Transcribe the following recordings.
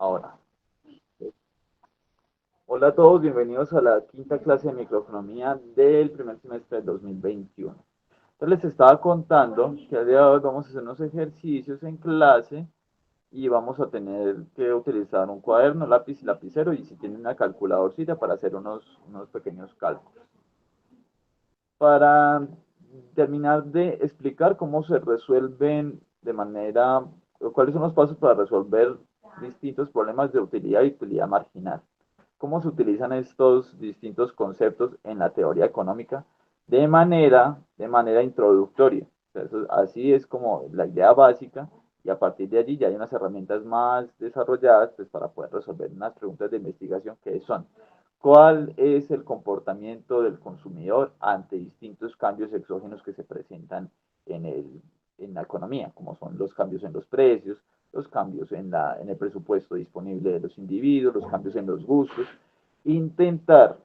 Ahora, hola a todos, bienvenidos a la quinta clase de microeconomía del primer semestre del 2021. Entonces les estaba contando que a día de hoy vamos a hacer unos ejercicios en clase y vamos a tener que utilizar un cuaderno, lápiz y lapicero y si tienen una calculadorcita para hacer unos pequeños cálculos. Para terminar de explicar cómo se resuelven de manera, o cuáles son los pasos para resolver distintos problemas de utilidad y utilidad marginal. Cómo se utilizan estos distintos conceptos en la teoría económica de manera introductoria. O sea, así es como la idea básica y a partir de allí ya hay unas herramientas más desarrolladas pues, para poder resolver unas preguntas de investigación que son ¿cuál es el comportamiento del consumidor ante distintos cambios exógenos que se presentan en la economía, como son los cambios en los precios, los cambios en el presupuesto disponible de los individuos, los cambios en los gustos? Intentar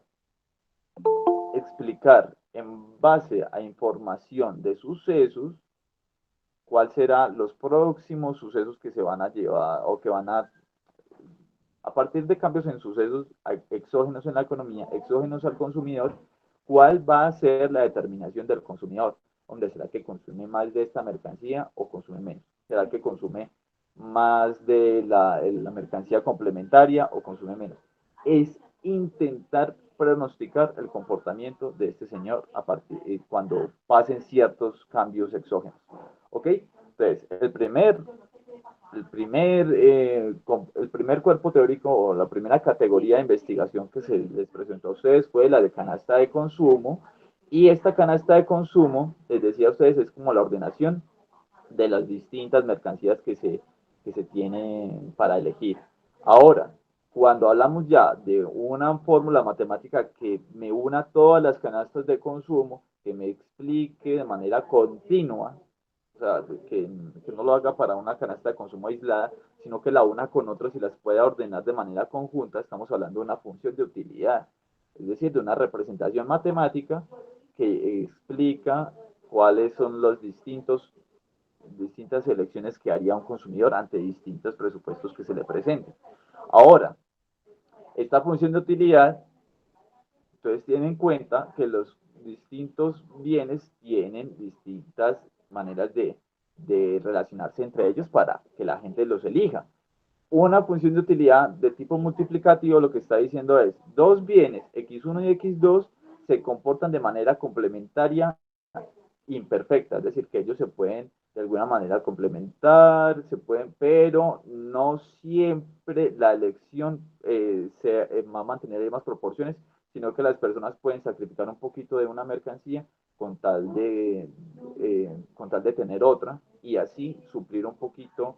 explicar en base a información de sucesos cuál serán los próximos sucesos que se van a llevar o que van a partir de cambios en sucesos exógenos en la economía, exógenos al consumidor, cuál va a ser la determinación del consumidor. ¿Dónde será que consume más de esta mercancía o consume menos? ¿Será que consume más de la mercancía complementaria o consume menos? Es intentar pronosticar el comportamiento de este señor a partir, cuando pasen ciertos cambios exógenos. ¿Ok? Entonces, el primer cuerpo teórico o la primera categoría de investigación que se les presentó a ustedes fue la de canasta de consumo. Y esta canasta de consumo, les decía a ustedes, es como la ordenación de las distintas mercancías que se tienen para elegir. Ahora, cuando hablamos ya de una fórmula matemática que me una todas las canastas de consumo, que me explique de manera continua, o sea, que no lo haga para una canasta de consumo aislada, sino que la una con otras y las pueda ordenar de manera conjunta, estamos hablando de una función de utilidad, es decir, de una representación matemática que explica cuáles son los distintas elecciones que haría un consumidor ante distintos presupuestos que se le presenten. Ahora, esta función de utilidad, entonces tienen en cuenta que los distintos bienes tienen distintas maneras de relacionarse entre ellos para que la gente los elija. Una función de utilidad de tipo multiplicativo lo que está diciendo es, dos bienes, x1 y x2, se comportan de manera complementaria imperfecta, es decir, que ellos se pueden de alguna manera complementar, se pueden, pero no siempre la elección va a mantener las mismas proporciones, sino que las personas pueden sacrificar un poquito de una mercancía con tal de tener otra y así suplir un poquito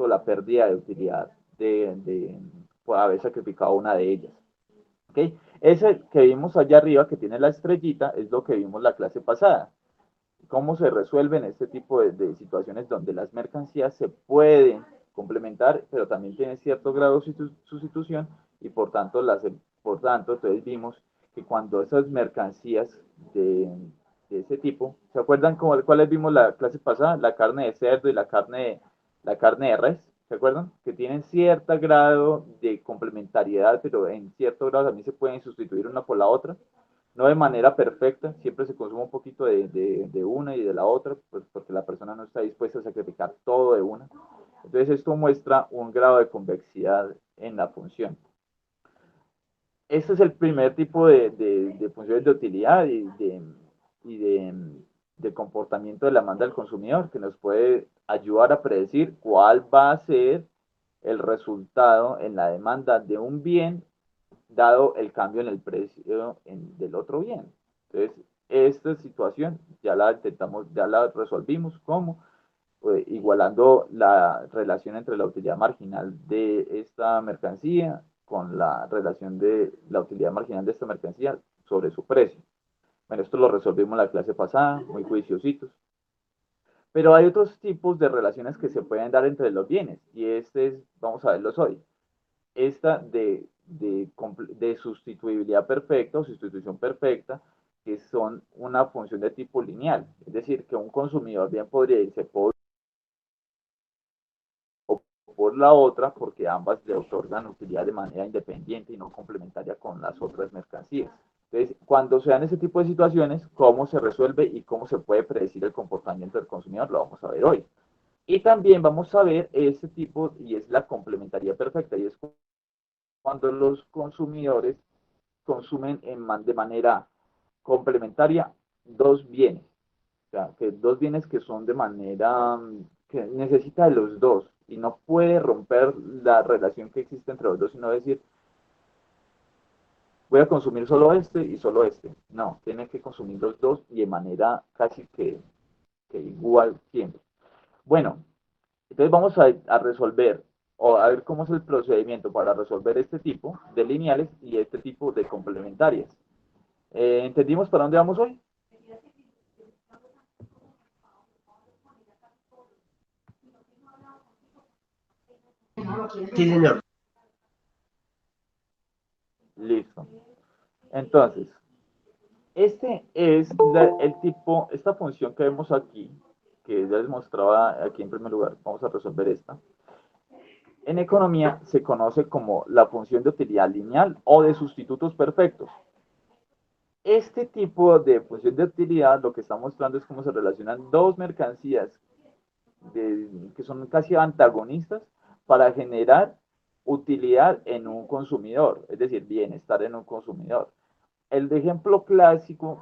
la pérdida de utilidad por haber sacrificado una de ellas. ¿Okay? Ese que vimos allá arriba, que tiene la estrellita, es lo que vimos la clase pasada. Cómo se resuelven este tipo de situaciones donde las mercancías se pueden complementar, pero también tienen cierto grado de sustitución y por tanto, entonces vimos que cuando esas mercancías de ese tipo, ¿se acuerdan cuáles vimos la clase pasada? La carne de cerdo y la carne de res, ¿se acuerdan? Que tienen cierto grado de complementariedad, pero en cierto grado también se pueden sustituir una por la otra, no de manera perfecta, siempre se consume un poquito de una y de la otra, pues porque la persona no está dispuesta a sacrificar todo de una. Entonces esto muestra un grado de convexidad en la función. Este es el primer tipo de funciones de utilidad y de comportamiento de la demanda del consumidor, que nos puede ayudar a predecir cuál va a ser el resultado en la demanda de un bien dado el cambio en el precio del otro bien. Entonces, esta situación ya la resolvimos como igualando la relación entre la utilidad marginal de esta mercancía con la relación de la utilidad marginal de esta mercancía sobre su precio. Bueno, esto lo resolvimos en la clase pasada, muy juiciositos. Pero hay otros tipos de relaciones que se pueden dar entre los bienes y vamos a verlos hoy. Esta de sustituibilidad perfecta o sustitución perfecta, que son una función de tipo lineal. Es decir, que un consumidor bien podría irse por por la otra, porque ambas le otorgan utilidad de manera independiente y no complementaria con las otras mercancías. Entonces, cuando se dan ese tipo de situaciones, cómo se resuelve y cómo se puede predecir el comportamiento del consumidor, lo vamos a ver hoy. Y también vamos a ver este tipo, y es la complementariedad perfecta, y es cuando los consumidores consumen de manera complementaria dos bienes. O sea, que dos bienes que son de manera que necesita de los dos y no puede romper la relación que existe entre los dos, sino decir, voy a consumir solo este y solo este. No, tiene que consumir los dos y de manera casi que igual siempre. Bueno, entonces vamos a resolver o a ver cómo es el procedimiento para resolver este tipo de lineales y este tipo de complementarias. ¿Entendimos para dónde vamos hoy? Sí, señor. Listo. Entonces, este es el tipo, esta función que vemos aquí, que ya les mostraba aquí en primer lugar, vamos a resolver esta. En economía se conoce como la función de utilidad lineal o de sustitutos perfectos. Este tipo de función de utilidad lo que está mostrando es cómo se relacionan dos mercancías que son casi antagonistas para generar utilidad en un consumidor, es decir, bienestar en un consumidor. El ejemplo clásico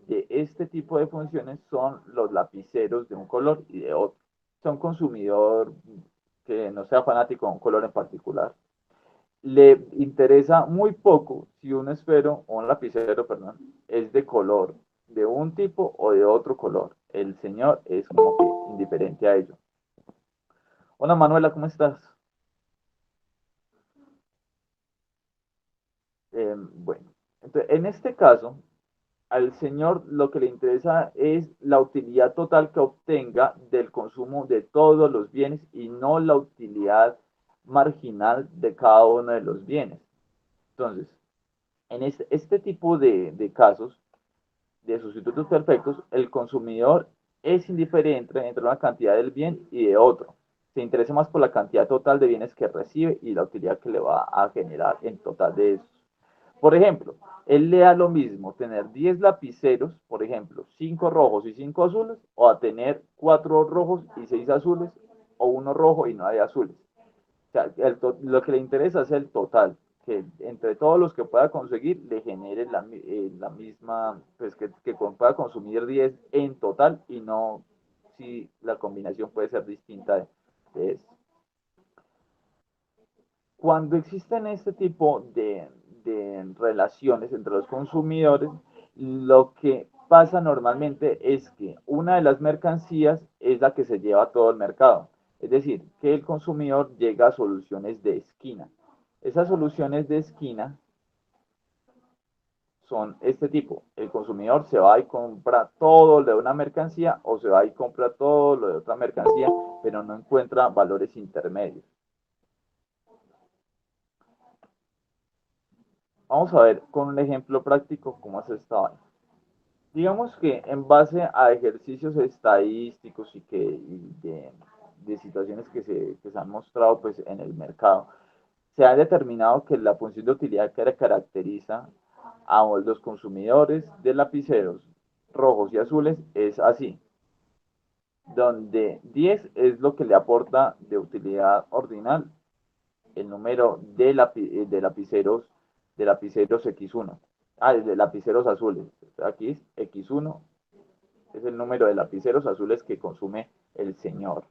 de este tipo de funciones son los lapiceros de un color y de otro. Son consumidor que no sea fanático de un color en particular, le interesa muy poco si un esfero o un lapicero, perdón, es de color de un tipo o de otro color. El señor es como que indiferente a ello. Hola Manuela, ¿cómo estás? Bueno, entonces, en este caso, al señor lo que le interesa es la utilidad total que obtenga del consumo de todos los bienes y no la utilidad marginal de cada uno de los bienes. Entonces, en este tipo de casos, de sustitutos perfectos, el consumidor es indiferente entre una cantidad del bien y de otro. Se interesa más por la cantidad total de bienes que recibe y la utilidad que le va a generar en total de esos. Por ejemplo, él le da lo mismo tener 10 lapiceros, por ejemplo, 5 rojos y 5 azules, o a tener 4 rojos y 6 azules, o uno rojo y no hay azules. O sea, lo que le interesa es el total, que entre todos los que pueda conseguir le genere la misma, pues que pueda consumir 10 en total y no si la combinación puede ser distinta de esto. Cuando existen este tipo de relaciones entre los consumidores, lo que pasa normalmente es que una de las mercancías es la que se lleva a todo el mercado. Es decir, que el consumidor llega a soluciones de esquina. Esas soluciones de esquina son este tipo. El consumidor se va y compra todo lo de una mercancía o se va y compra todo lo de otra mercancía, pero no encuentra valores intermedios. Vamos a ver con un ejemplo práctico cómo es esta vaina. Digamos que en base a ejercicios estadísticos de situaciones que se han mostrado pues, en el mercado, se ha determinado que la función de utilidad que caracteriza a los consumidores de lapiceros rojos y azules es así, donde 10 es lo que le aporta de utilidad ordinal el número de lapiceros X1. De lapiceros azules. Aquí es X1, es el número de lapiceros azules que consume el señor,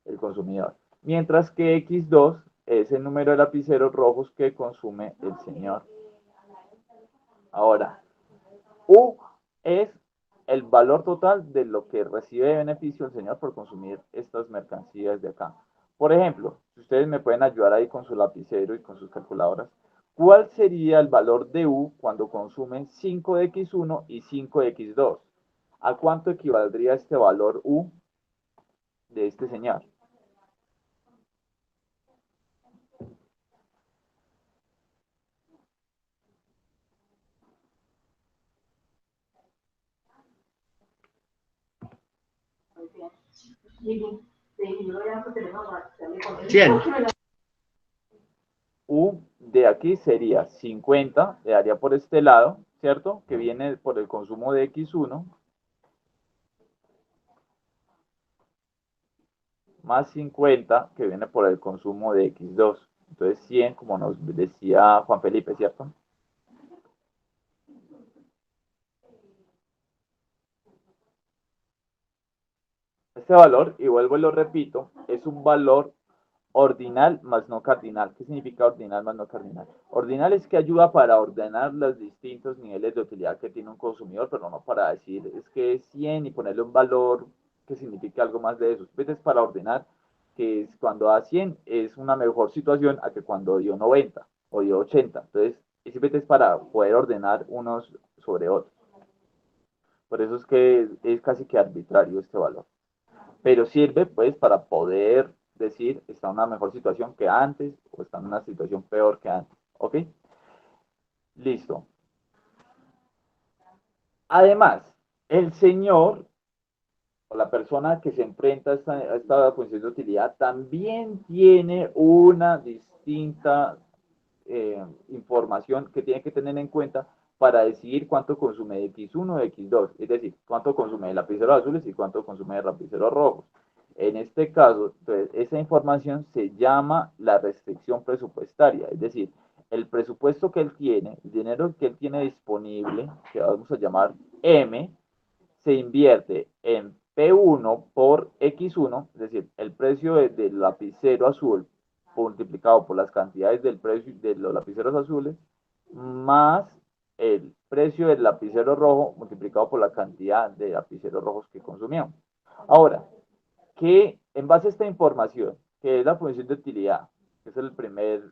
el consumidor. Mientras que X2 es el número de lapiceros rojos que consume el señor. Ahora, U es el valor total de lo que recibe de beneficio el señor por consumir estas mercancías de acá. Por ejemplo, si ustedes me pueden ayudar ahí con su lapicero y con sus calculadoras, ¿cuál sería el valor de U cuando consumen 5 de X1 y 5 de X2? ¿A cuánto equivaldría este valor U de este señor? 100. U de aquí sería 50, le daría por este lado, ¿cierto? Que viene por el consumo de X1, más 50, que viene por el consumo de X2. Entonces 100, como nos decía Juan Felipe, ¿cierto? Este valor, y vuelvo y lo repito, es un valor ordinal más no cardinal. ¿Qué significa ordinal más no cardinal? Ordinal es que ayuda para ordenar los distintos niveles de utilidad que tiene un consumidor, pero no para decir es que es 100 y ponerle un valor que signifique algo más de eso. Es para ordenar, que es cuando da 100 es una mejor situación a que cuando dio 90 o dio 80. Entonces, simplemente es para poder ordenar unos sobre otros. Por eso es que es casi que arbitrario este valor. Pero sirve pues para poder decir está en una mejor situación que antes o está en una situación peor que antes. ¿Ok? Listo. Además, el señor o la persona que se enfrenta a esta función de utilidad también tiene una distinta información que tiene que tener en cuenta para decidir cuánto consume de X1 o de X2, es decir, cuánto consume de lapiceros azules y cuánto consume de lapiceros rojos. En este caso, entonces, esa información se llama la restricción presupuestaria, es decir, el presupuesto que él tiene, el dinero que él tiene disponible, que vamos a llamar M, se invierte en P1 por X1, es decir, el precio del lapicero azul multiplicado por las cantidades del precio de los lapiceros azules, más el precio del lapicero rojo multiplicado por la cantidad de lapiceros rojos que consumíamos. Ahora, que en base a esta información, que es la función de utilidad, que es el primer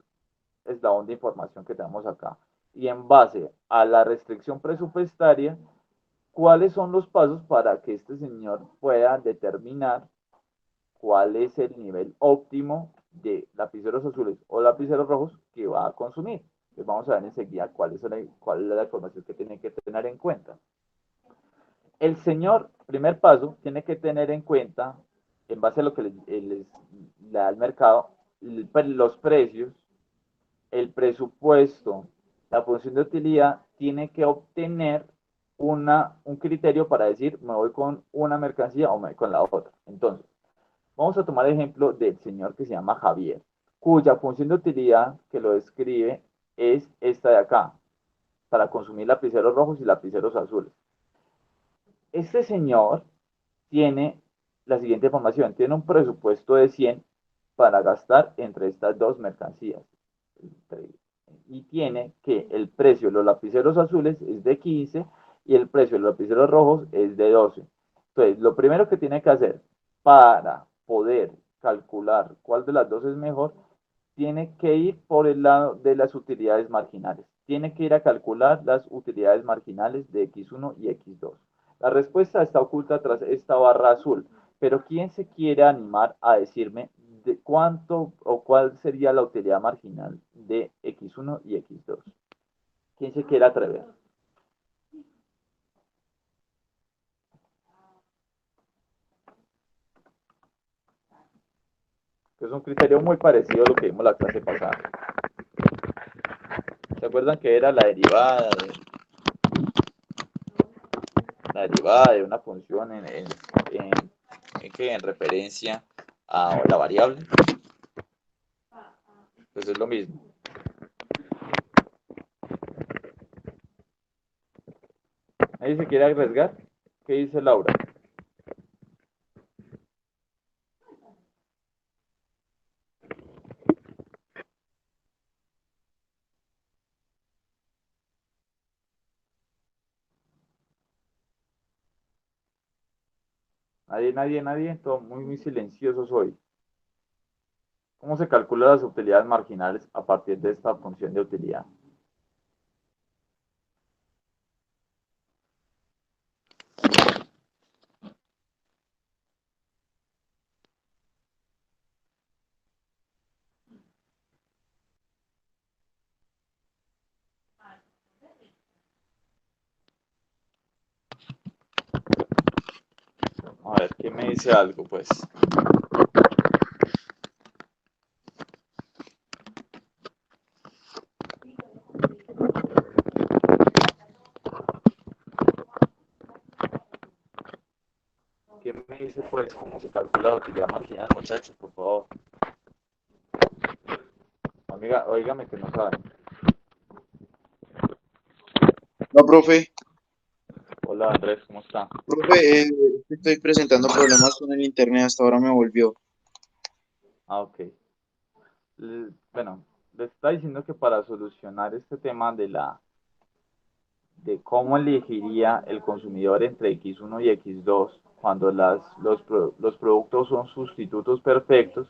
eslabón de información que tenemos acá, y en base a la restricción presupuestaria, ¿cuáles son los pasos para que este señor pueda determinar cuál es el nivel óptimo de lapiceros azules o lapiceros rojos que va a consumir? Entonces vamos a ver enseguida cuál es la información que tiene que tener en cuenta. El señor, primer paso, tiene que tener en cuenta, en base a lo que le da el mercado, los precios, el presupuesto, la función de utilidad, tiene que obtener un criterio para decir, me voy con una mercancía o me voy con la otra. Entonces, vamos a tomar el ejemplo del señor que se llama Javier, cuya función de utilidad que lo describe es esta de acá, para consumir lapiceros rojos y lapiceros azules. Este señor tiene la siguiente información, tiene un presupuesto de 100 para gastar entre estas dos mercancías. Y tiene que el precio de los lapiceros azules es de 15 y el precio de los lapiceros rojos es de 12. Entonces, lo primero que tiene que hacer para poder calcular cuál de las dos es mejor, tiene que ir por el lado de las utilidades marginales. Tiene que ir a calcular las utilidades marginales de X1 y X2. La respuesta está oculta tras esta barra azul, pero ¿quién se quiere animar a decirme de cuánto o cuál sería la utilidad marginal de X1 y X2? ¿Quién se quiere atrever? Que es un criterio muy parecido a lo que vimos la clase pasada. ¿Se acuerdan que era la derivada de una función en referencia a la variable? Pues es lo mismo. ¿Nadie se quiere arriesgar? ¿Qué dice Laura? Nadie, todo muy silenciosos hoy. ¿Cómo se calculan las utilidades marginales a partir de esta función de utilidad? A ver, ¿quién me dice algo? Pues me dice pues cómo se calcula la utilidad marginal, muchachos, por favor. Amiga, óigame que no saben. No, profe, Hola Andrés, ¿cómo está? profe, estoy presentando problemas con el internet, hasta ahora me volvió. Ah, ok. Bueno, le está diciendo que para solucionar este tema de cómo elegiría el consumidor entre X1 y X2 cuando los productos son sustitutos perfectos,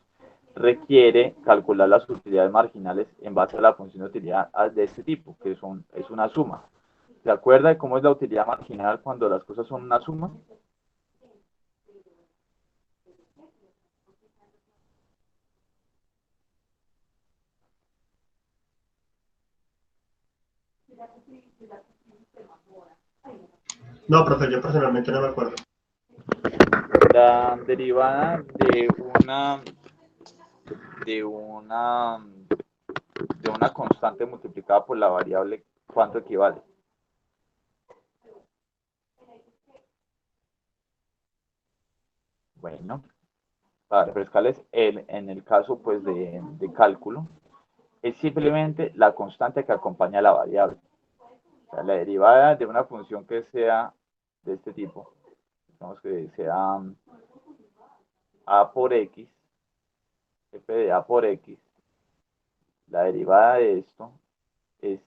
requiere calcular las utilidades marginales en base a la función de utilidad de este tipo, que es una suma. ¿Se acuerda de cómo es la utilidad marginal cuando las cosas son una suma? No, profe, yo personalmente no me acuerdo. La derivada de una, de una constante multiplicada por la variable, ¿cuánto equivale? Bueno, para refrescarles, en el caso pues de cálculo, es simplemente la constante que acompaña a la variable. O sea, la derivada de una función que sea de este tipo, digamos que sea a por x, f de a por x, la derivada de esto es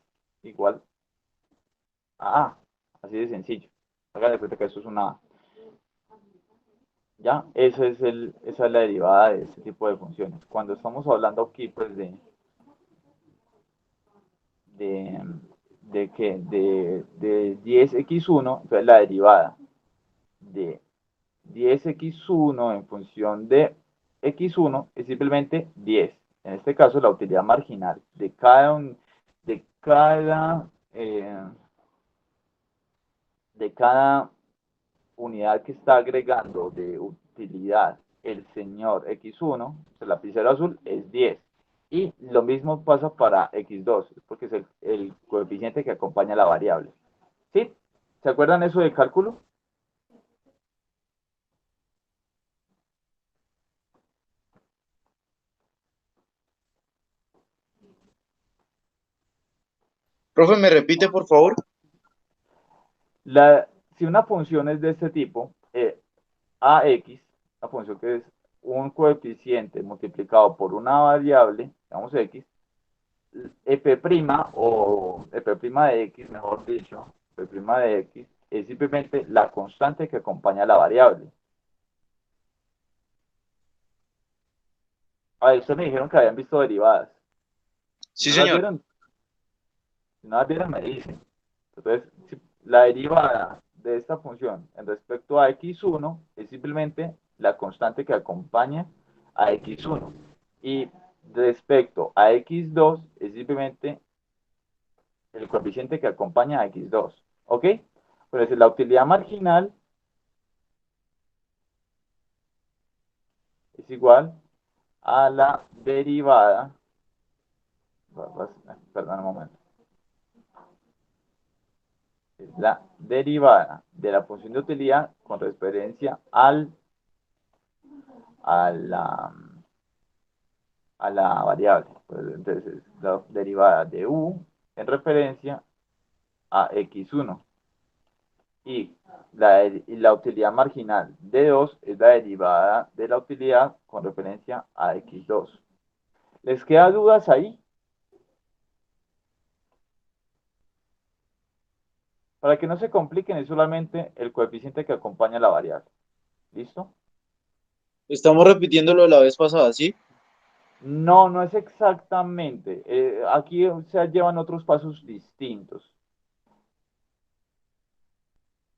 igual a a, así de sencillo. Hagan de cuenta que esto es una a. Ya, esa es la derivada de este tipo de funciones. Cuando estamos hablando aquí, pues, de, de 10x1, entonces la derivada de 10x1 en función de x1 es simplemente 10. En este caso, la utilidad marginal de cada, eh, de cada unidad que está agregando de utilidad el señor X1, el lapicero azul, es 10. Y lo mismo pasa para X2, porque es el coeficiente que acompaña a la variable. ¿Sí? ¿Se acuerdan eso de cálculo? Profe, ¿me repite, por favor? Si una función es de este tipo, AX, una función que es un coeficiente multiplicado por una variable, digamos X, F' o F' de X, mejor dicho, F' de X, es simplemente la constante que acompaña a la variable. A ver, ustedes me dijeron que habían visto derivadas. Si Sí, no las señor. vieron, si no las vieron, me dicen. Entonces, si la derivada de esta función en respecto a x1 es simplemente la constante que acompaña a x1. Y respecto a x2 es simplemente el coeficiente que acompaña a x2. ¿Ok? Entonces, la utilidad marginal es igual a la derivada. Perdón un momento. Es la derivada de la función de utilidad con referencia a la, a la variable. Pues, entonces, la derivada de u en referencia a x1. Y la utilidad marginal de 2 es la derivada de la utilidad con referencia a x2. ¿Les queda dudas ahí? Para que no se compliquen, es solamente el coeficiente que acompaña a la variable. ¿Listo? Estamos repitiéndolo de la vez pasada, ¿sí? No, no es exactamente. Aquí se llevan otros pasos distintos.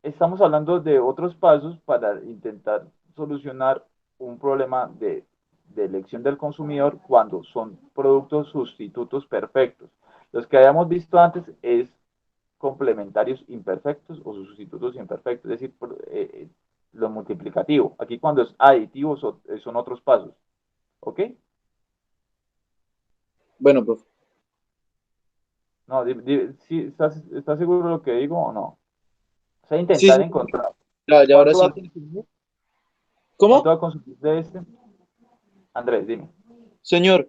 Estamos hablando de otros pasos para intentar solucionar un problema de elección del consumidor cuando son productos sustitutos perfectos. Los que habíamos visto antes es complementarios imperfectos o sustitutos imperfectos, es decir, lo multiplicativo. Aquí cuando es aditivo son otros pasos. ¿Ok? Bueno, profe. No, ¿sí, estás seguro de lo que digo o no? O sea, Sí, intentar sí, encontrar ya ahora cuánto va sí. a consumir. ¿Cuánto va ¿Cómo? a consumir de este? Andrés, dime. Señor,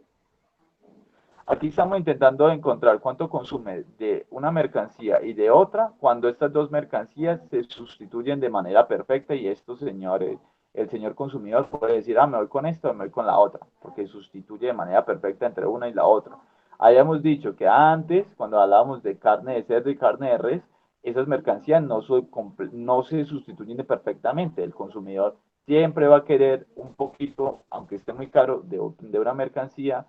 Aquí estamos intentando encontrar cuánto consume de una mercancía y de otra cuando estas dos mercancías se sustituyen de manera perfecta y estos señores, el señor consumidor puede decir, me voy con esto, me voy con la otra, porque sustituye de manera perfecta entre una y la otra. Habíamos dicho que antes, cuando hablábamos de carne de cerdo y carne de res, esas mercancías no se sustituyen perfectamente. El consumidor siempre va a querer un poquito, aunque esté muy caro, de una mercancía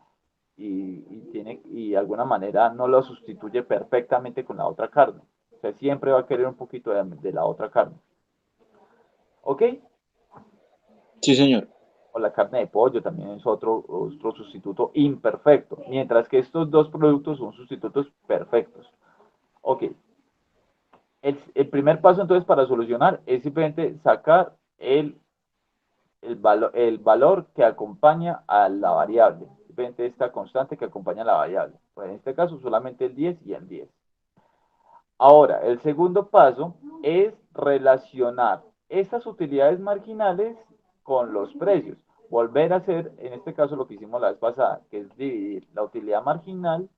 y de alguna manera no lo sustituye perfectamente con la otra carne. O sea, siempre va a querer un poquito de la otra carne. ¿Ok? sí, señor. O la carne de pollo también es otro sustituto imperfecto, mientras que estos dos productos son sustitutos perfectos. Ok. El primer paso entonces para solucionar es simplemente sacar el valor que acompaña a la variable, simplemente esta constante que acompaña a la variable. Pues en este caso solamente el 10 y el 10. Ahora, el segundo paso es relacionar estas utilidades marginales con los precios. Volver a hacer, en este caso, lo que hicimos la vez pasada, que es dividir la utilidad marginal,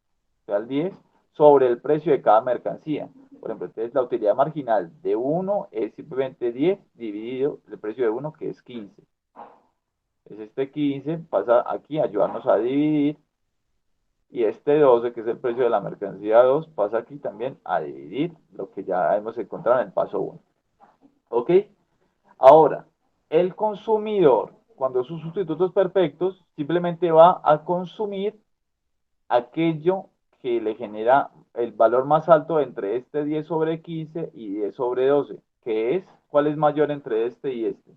o sea, el 10, sobre el precio de cada mercancía. Por ejemplo, entonces la utilidad marginal de uno es simplemente 10 dividido el precio de uno, que es 15. Entonces este 15 pasa aquí a ayudarnos a dividir y este 12, que es el precio de la mercancía 2, pasa aquí también a dividir lo que ya hemos encontrado en el paso 1. ¿Ok? Ahora, el consumidor, cuando sus sustitutos perfectos, simplemente va a consumir aquello que le genera el valor más alto entre este 10 sobre 15 y 10 sobre 12, que es, ¿cuál es mayor entre este y este?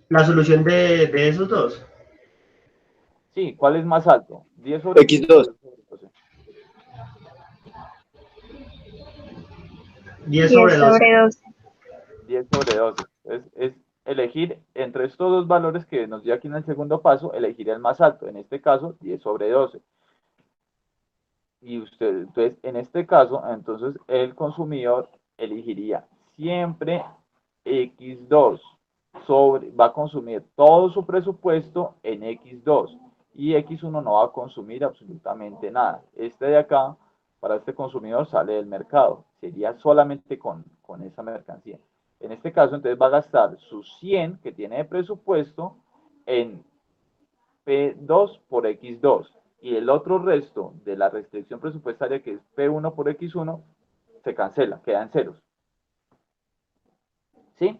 La solución de esos dos, Sí, ¿cuál es más alto? ¿10 sobre x 15 o dos 10 sobre 12? 10 10 sobre 12. sobre 12. 10 sobre 12. Es elegir entre estos dos valores que nos dio aquí en el segundo paso, elegir el más alto. En este caso, 10 sobre 12. Y usted, entonces, en este caso, entonces el consumidor elegiría siempre X2 va a consumir todo su presupuesto en X2 y X1 no va a consumir absolutamente nada. Este de acá, para este consumidor, sale del mercado. Sería solamente con esa mercancía. En este caso, entonces va a gastar sus 100 que tiene de presupuesto en P2 por X2 y el otro resto de la restricción presupuestaria que es P1 por X1 se cancela, queda en ceros. ¿Sí?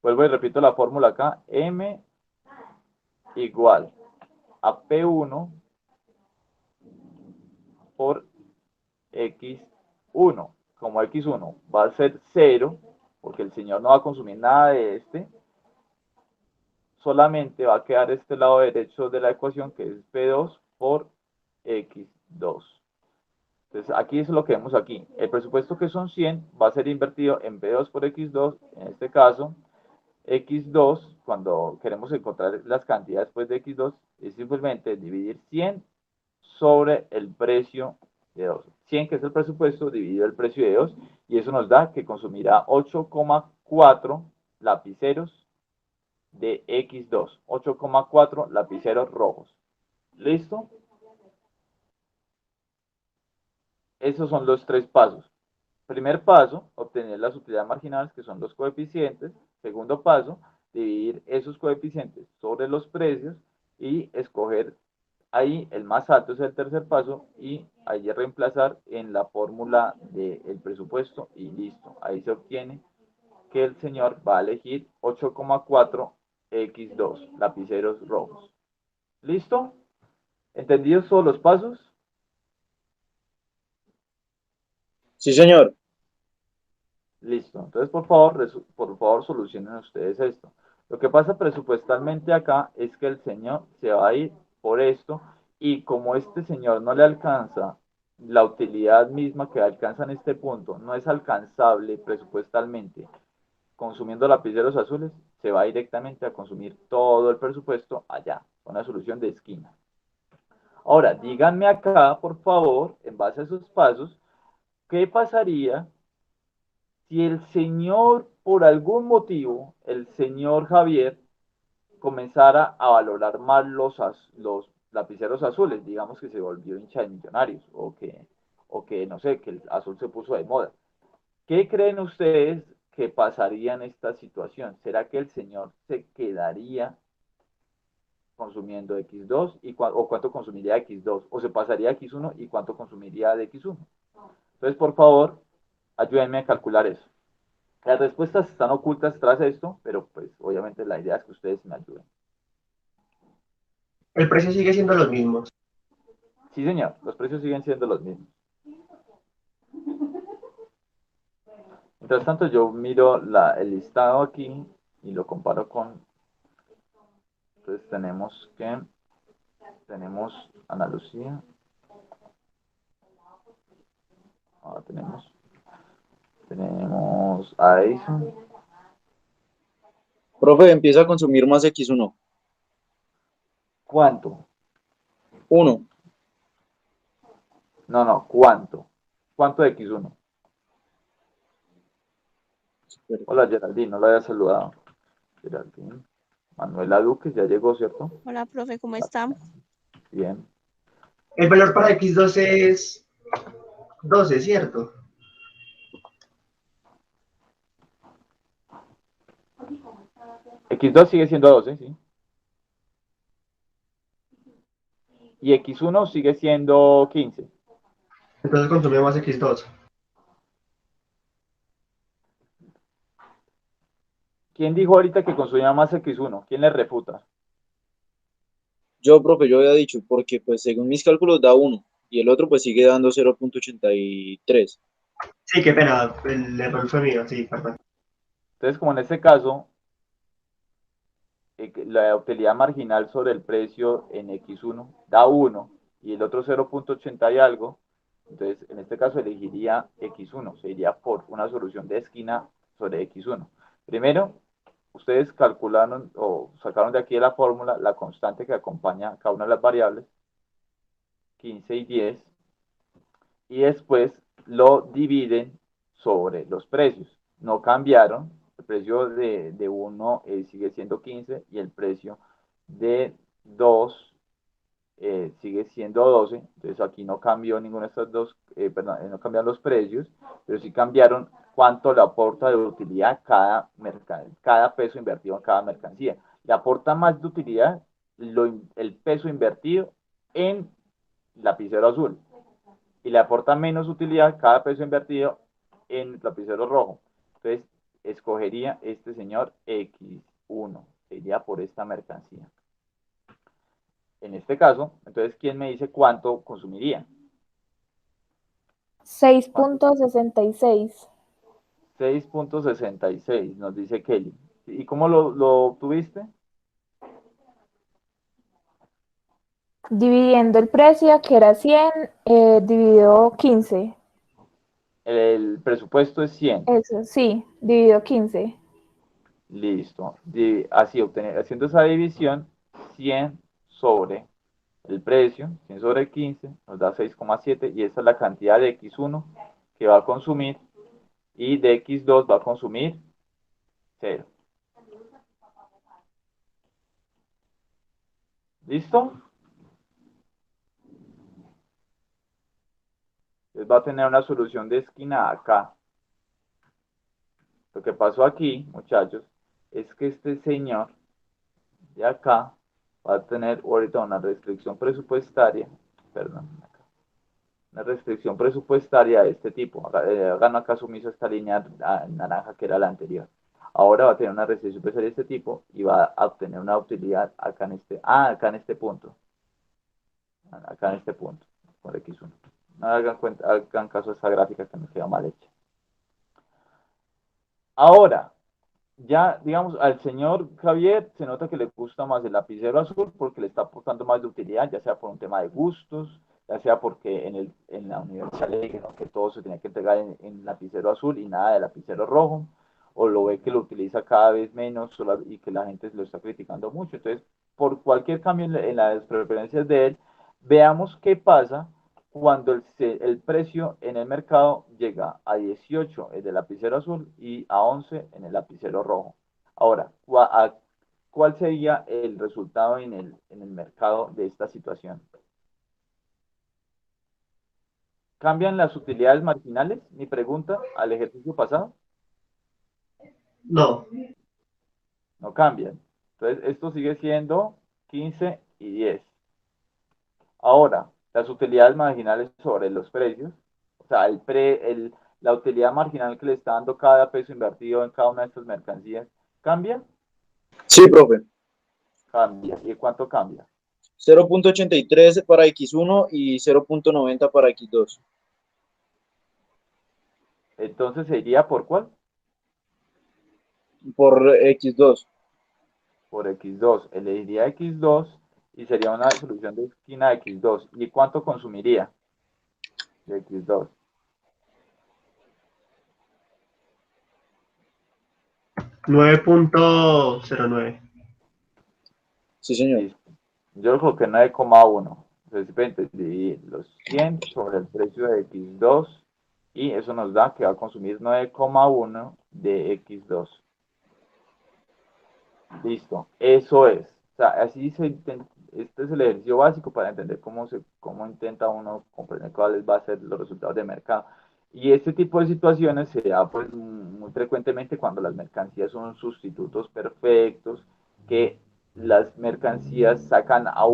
Vuelvo y repito la fórmula acá, M igual a P1 por X1. Como X1 va a ser 0, porque el señor no va a consumir nada de este, solamente va a quedar este lado derecho de la ecuación que es P2 por X2. Entonces, aquí es lo que vemos aquí. El presupuesto que son 100 va a ser invertido en P2 por X2, en este caso, X2, cuando queremos encontrar las cantidades después de X2, es simplemente dividir 100 sobre el precio de 2. 100, que es el presupuesto, dividido el precio de 2, y eso nos da que consumirá 8,4 lapiceros de X2, 8,4 lapiceros rojos. ¿Listo? Esos son los tres pasos. Primer paso, obtener las utilidades marginales, que son los coeficientes. Segundo paso, dividir esos coeficientes sobre los precios y escoger ahí el más alto, es el tercer paso, y ahí reemplazar en la fórmula del presupuesto y listo. Ahí se obtiene que el señor va a elegir 8,4 X2, lapiceros rojos. ¿Listo? ¿Entendidos todos los pasos? Sí, señor. Listo. Entonces, por favor, solucionen ustedes esto. Lo que pasa presupuestalmente acá es que el señor se va a ir por esto y como este señor no le alcanza la utilidad misma que alcanza en este punto, no es alcanzable presupuestalmente consumiendo lapiceros azules, se va directamente a consumir todo el presupuesto allá, una solución de esquina. Ahora, díganme acá, por favor, en base a esos pasos, ¿qué pasaría Si el señor, por algún motivo, el señor Javier comenzara a valorar más los lapiceros azules, digamos que se volvió hincha de Millonarios o que no sé, que el azul se puso de moda. ¿Qué creen ustedes que pasaría en esta situación? ¿Será que el señor se quedaría consumiendo X2 o cuánto consumiría X2? ¿O se pasaría a X1 y cuánto consumiría de X1? Entonces, por favor, ayúdenme a calcular eso. Las respuestas están ocultas tras esto, pero pues obviamente la idea es que ustedes me ayuden. El precio sigue siendo los mismos. Sí, señor, los precios siguen siendo los mismos. Mientras tanto, yo miro el listado aquí y lo comparo con... Entonces tenemos Ana Lucía. Ahora tenemos a Edison. Profe, empieza a consumir más X1. ¿Cuánto? 1. No, ¿cuánto? ¿Cuánto de X1? Hola, Geraldine, no la había saludado. Geraldine. Manuela Duque ya llegó, ¿cierto? Hola, profe, ¿cómo está? Bien. El valor para X2 es 12, ¿cierto? X2 sigue siendo 12, sí. Y X1 sigue siendo 15. Entonces consume más X2. ¿Quién dijo ahorita que consumía más X1? ¿Quién le refuta? Yo, profe, yo había dicho, porque pues según mis cálculos da 1 y el otro pues sigue dando 0.83. Sí, qué pena, el error fue mío, sí, perdón. Entonces, como en este caso, la utilidad marginal sobre el precio en X1 da 1 y el otro 0.80 y algo, entonces en este caso elegiría X1, se iría por una solución de esquina sobre X1. Primero, ustedes calcularon o sacaron de aquí la fórmula la constante que acompaña cada una de las variables, 15 y 10, y después lo dividen sobre los precios. No cambiaron, el precio de 1 sigue siendo 15 y el precio de 2 sigue siendo 12, entonces aquí no cambió ninguno de estos dos, perdón, no cambiaron los precios, pero sí cambiaron cuánto le aporta de utilidad cada peso invertido en cada mercancía. Le aporta más de utilidad el peso invertido en lapicero azul y le aporta menos utilidad cada peso invertido en lapicero rojo. Entonces, escogería este señor X1, sería por esta mercancía. En este caso, entonces, ¿quién me dice cuánto consumiría? 6.66. 6.66, nos dice Kelly. ¿Y cómo lo obtuviste? Dividiendo el precio, que era 100, dividido 15. El presupuesto es 100. Eso, sí, dividido 15. Listo. Así, haciendo esa división, 100 sobre el precio, 100 sobre 15, nos da 6,7 y esa es la cantidad de X1 que va a consumir y de X2 va a consumir 0. ¿Listo? Entonces va a tener una solución de esquina acá. Lo que pasó aquí, muchachos, es que este señor de acá va a tener ahorita una restricción presupuestaria, perdón, una restricción presupuestaria de este tipo. Hagan acá sumiso esta línea naranja que era la anterior. Ahora va a tener una restricción presupuestaria de este tipo y va a obtener una utilidad acá en acá en este punto. Acá en este punto, por X1. No hagan caso a esta gráfica que me queda mal hecha. Ahora, ya, digamos, al señor Javier se nota que le gusta más el lapicero azul porque le está aportando más de utilidad, ya sea por un tema de gustos, ya sea porque en la universidad le dijeron que todo se tenía que entregar en lapicero azul y nada de lapicero rojo, o lo ve que lo utiliza cada vez menos y que la gente lo está criticando mucho. Entonces, por cualquier cambio en las preferencias de él, veamos qué pasa cuando el precio en el mercado llega a 18 en el lapicero azul y a 11 en el lapicero rojo. Ahora, ¿cuál sería el resultado en el mercado de esta situación? ¿Cambian las utilidades marginales? Mi pregunta al ejercicio pasado. No. No cambian. Entonces, esto sigue siendo 15 y 10. Ahora, las utilidades marginales sobre los precios, o sea, la utilidad marginal que le está dando cada peso invertido en cada una de estas mercancías, ¿cambia? Sí, profe. Cambia. ¿Y cuánto cambia? 0.83 para X1 y 0.90 para X2. Entonces, ¿se iría por cuál? Por X2. Por X2. Elegiría X2 y sería una solución de esquina de X2. ¿Y cuánto consumiría de X2? 9.09. Sí, señor. Listo. Yo creo que 9,1. Entonces, dividir los 100 sobre el precio de X2 y eso nos da que va a consumir 9,1 de X2. Listo, eso es. O sea, así este es el ejercicio básico para entender cómo intenta uno comprender cuáles van a ser los resultados de mercado. Y este tipo de situaciones se da pues muy frecuentemente cuando las mercancías son sustitutos perfectos, que las mercancías sacan a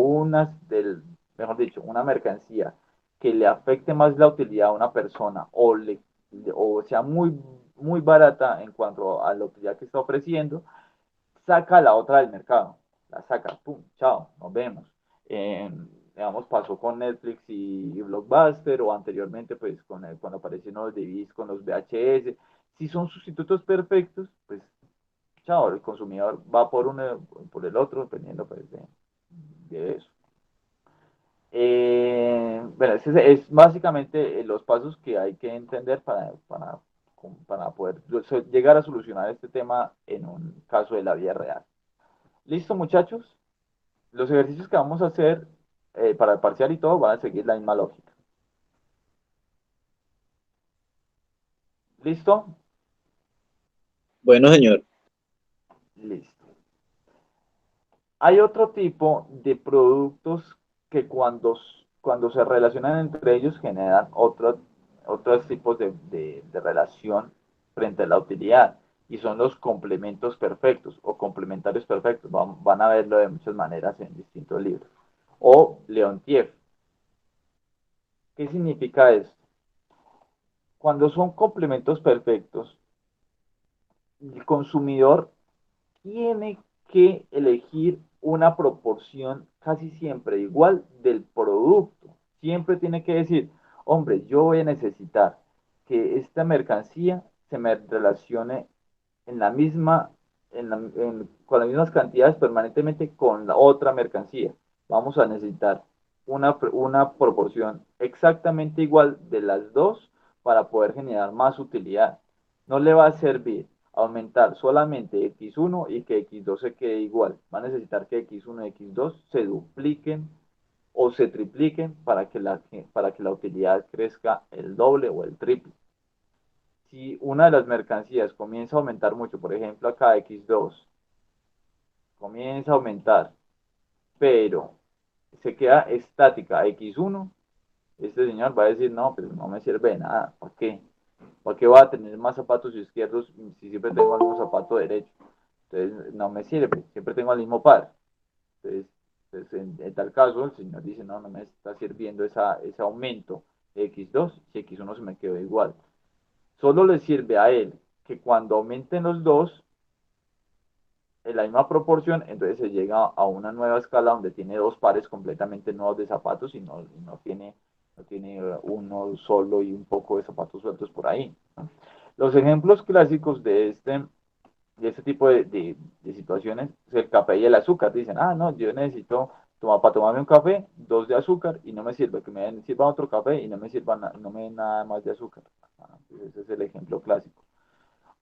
mejor dicho, una mercancía que le afecte más la utilidad a una persona o sea muy barata en cuanto a la utilidad que está ofreciendo, saca la otra del mercado, la saca, pum, chao, nos vemos. Digamos, pasó con Netflix y Blockbuster, o anteriormente, pues, cuando aparecieron los DVDs con los VHS. Si son sustitutos perfectos, pues, chao, el consumidor va por uno por el otro, dependiendo, pues, de eso. Bueno, ese es básicamente los pasos que hay que entender para poder llegar a solucionar este tema en un caso de la vida real. ¿Listo, muchachos? Los ejercicios que vamos a hacer para el parcial y todo van a seguir la misma lógica. ¿Listo? Bueno, señor. Listo. Hay otro tipo de productos que cuando se relacionan entre ellos generan otros tipos de relación frente a la utilidad, y son los complementos perfectos o complementarios perfectos. Van a verlo de muchas maneras en distintos libros. O Leontief. ¿Qué significa esto? Cuando son complementos perfectos, el consumidor tiene que elegir una proporción casi siempre igual del producto. Siempre tiene que decir, hombre, yo voy a necesitar que esta mercancía se me relacione en la misma, con las mismas cantidades permanentemente con la otra mercancía. Vamos a necesitar una proporción exactamente igual de las dos para poder generar más utilidad. No le va a servir aumentar solamente X1 y que X2 se quede igual. Va a necesitar que X1 y X2 se dupliquen o se tripliquen para que la utilidad crezca el doble o el triple. Si una de las mercancías comienza a aumentar mucho, por ejemplo acá X2 comienza a aumentar, pero se queda estática X1, este señor va a decir, no, pues no me sirve de nada, ¿por qué? ¿Por qué voy a tener más zapatos izquierdos si siempre tengo el mismo zapato derecho? Entonces no me sirve, siempre tengo el mismo par. Entonces, en tal caso, el señor dice, no, no me está sirviendo ese aumento de X2 si X1 se me quedó igual. Solo le sirve a él que cuando aumenten los dos en la misma proporción, entonces se llega a una nueva escala donde tiene dos pares completamente nuevos de zapatos y no tiene uno solo y un poco de zapatos sueltos por ahí, ¿no? Los ejemplos clásicos de este tipo de situaciones es el café y el azúcar. Dicen, no, yo necesito para tomarme un café, dos de azúcar y no me sirve, que me sirva otro café y no me sirva no me den nada más de azúcar. Ese es el ejemplo clásico.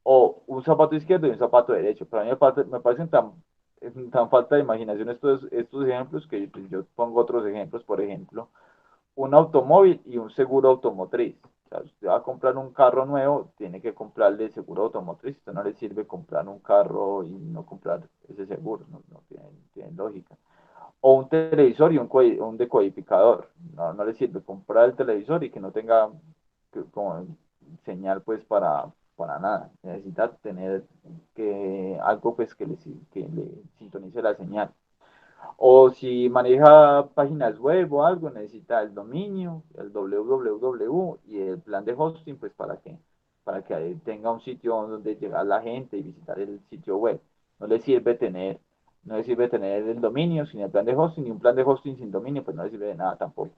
O un zapato izquierdo y un zapato derecho. Para mí me parecen tan falta de imaginación estos ejemplos que pues, yo pongo otros ejemplos, por ejemplo, un automóvil y un seguro automotriz. O sea, si usted va a comprar un carro nuevo, tiene que comprarle seguro automotriz. Usted no le sirve comprar un carro y no comprar ese seguro, no tiene lógica. O un televisor y un decodificador. No le sirve comprar el televisor y que no tenga como señal pues para nada. Necesita tener algo pues que le sintonice la señal. O si maneja páginas web o algo, necesita el dominio, el www y el plan de hosting, pues para que tenga un sitio donde llegar la gente y visitar el sitio web. No le sirve tener, no le sirve tener el dominio sin el plan de hosting, y un plan de hosting sin dominio, pues no le sirve de nada tampoco.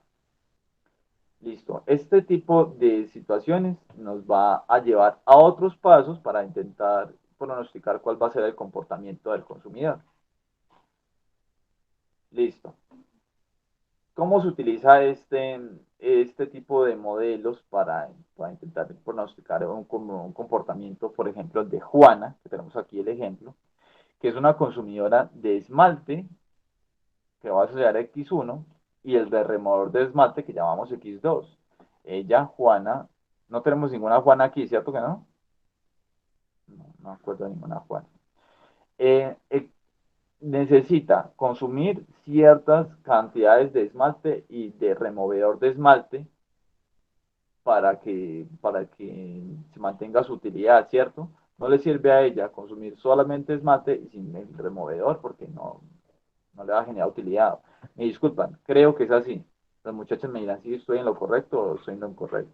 Listo. Este tipo de situaciones nos va a llevar a otros pasos para intentar pronosticar cuál va a ser el comportamiento del consumidor. Listo. ¿Cómo se utiliza este tipo de modelos para intentar pronosticar un comportamiento, por ejemplo, el de Juana, que tenemos aquí el ejemplo, que es una consumidora de esmalte que va a asociar a X1 y el de removedor de esmalte que llamamos X2? Ella, Juana, no tenemos ninguna Juana aquí, ¿cierto que no? No me acuerdo de ninguna Juana. Eh, eh, Necesita consumir ciertas cantidades de esmalte y de removedor de esmalte para que se mantenga su utilidad, ¿cierto? No le sirve a ella consumir solamente esmalte y sin el removedor porque no le va a generar utilidad. Me disculpan, creo que es así. Los muchachos me dirán si estoy en lo correcto o estoy en lo incorrecto.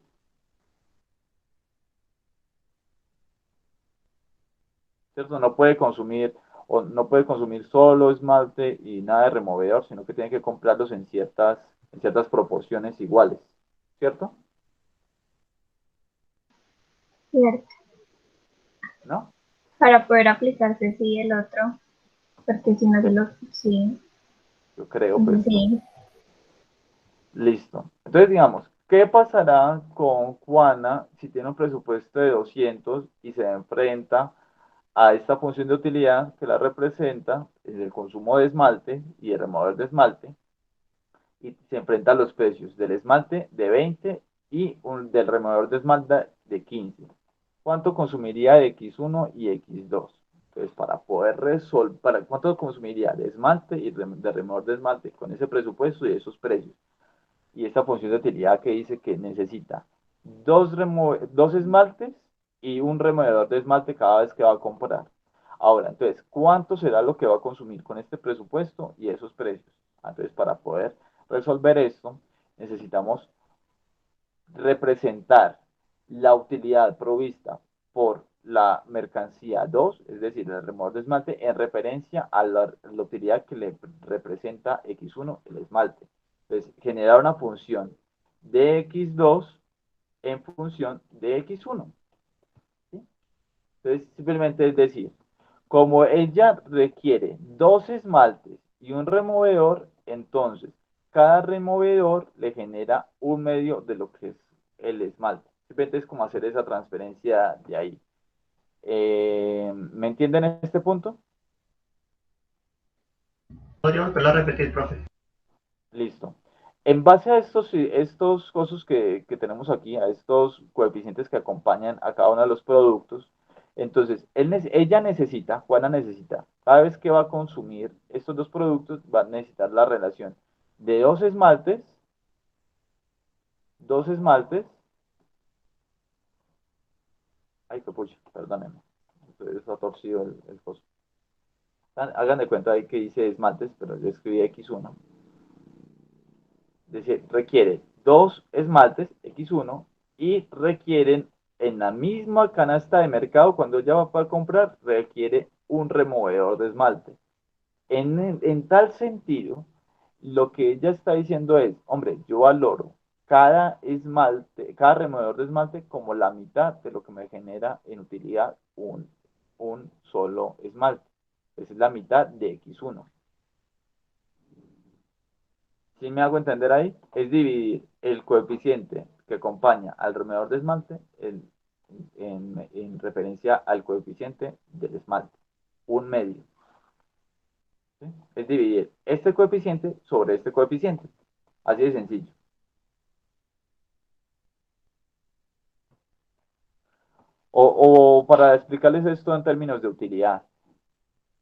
¿Cierto? No puede consumir solo esmalte y nada de removedor, sino que tiene que comprarlos en ciertas proporciones iguales, ¿cierto? Cierto. ¿No? Para poder aplicarse sí el otro, porque si no Sí, se lo, sí, yo creo, pues. entonces sí, Listo. Entonces, digamos, ¿qué pasará con Juana si tiene un presupuesto de 200 y se enfrenta a esta función de utilidad que la representa, es el consumo de esmalte y el remover de esmalte, y se enfrenta a los precios del esmalte de 20 y del removedor de esmalte de 15? ¿Cuánto consumiría de X1 y X2? Entonces, para poder resolver, ¿cuánto consumiría de esmalte y de removedor de esmalte con ese presupuesto y esos precios? Y esta función de utilidad que dice que necesita dos esmaltes y un removedor de esmalte cada vez que va a comprar. Ahora, entonces, ¿cuánto será lo que va a consumir con este presupuesto y esos precios? Entonces, para poder resolver esto, necesitamos representar la utilidad provista por la mercancía 2, es decir, el removedor de esmalte, en referencia a la utilidad que le representa X1, el esmalte. Entonces, generar una función de X2 en función de X1. ¿Sí? Entonces, simplemente es decir, como ella requiere dos esmaltes y un removedor, entonces cada removedor le genera un medio de lo que es el esmalte. Simplemente es como hacer esa transferencia de ahí. ¿Me entienden en este punto? ¿Podríamos volverlo a repetir, profe? Listo. En base a estos cosas que tenemos aquí, a estos coeficientes que acompañan a cada uno de los productos, entonces Juana necesita, cada vez que va a consumir estos dos productos, va a necesitar la relación de dos esmaltes, ay, qué pucha, perdónenme, está torcido el coso. Hagan de cuenta ahí que dice esmaltes, pero yo escribí X1. Es decir, requiere dos esmaltes X1 y requieren en la misma canasta de mercado, cuando ya va para comprar, requiere un removedor de esmalte. En tal sentido, lo que ella está diciendo es, hombre, yo valoro cada esmalte, cada removedor de esmalte como la mitad de lo que me genera en utilidad un solo esmalte. Esa es la mitad de X1. Si me hago entender ahí, es dividir el coeficiente que acompaña al removedor de esmalte en referencia al coeficiente del esmalte, un medio. ¿Sí? Es dividir este coeficiente sobre este coeficiente. Así de sencillo. O para explicarles esto en términos de utilidad,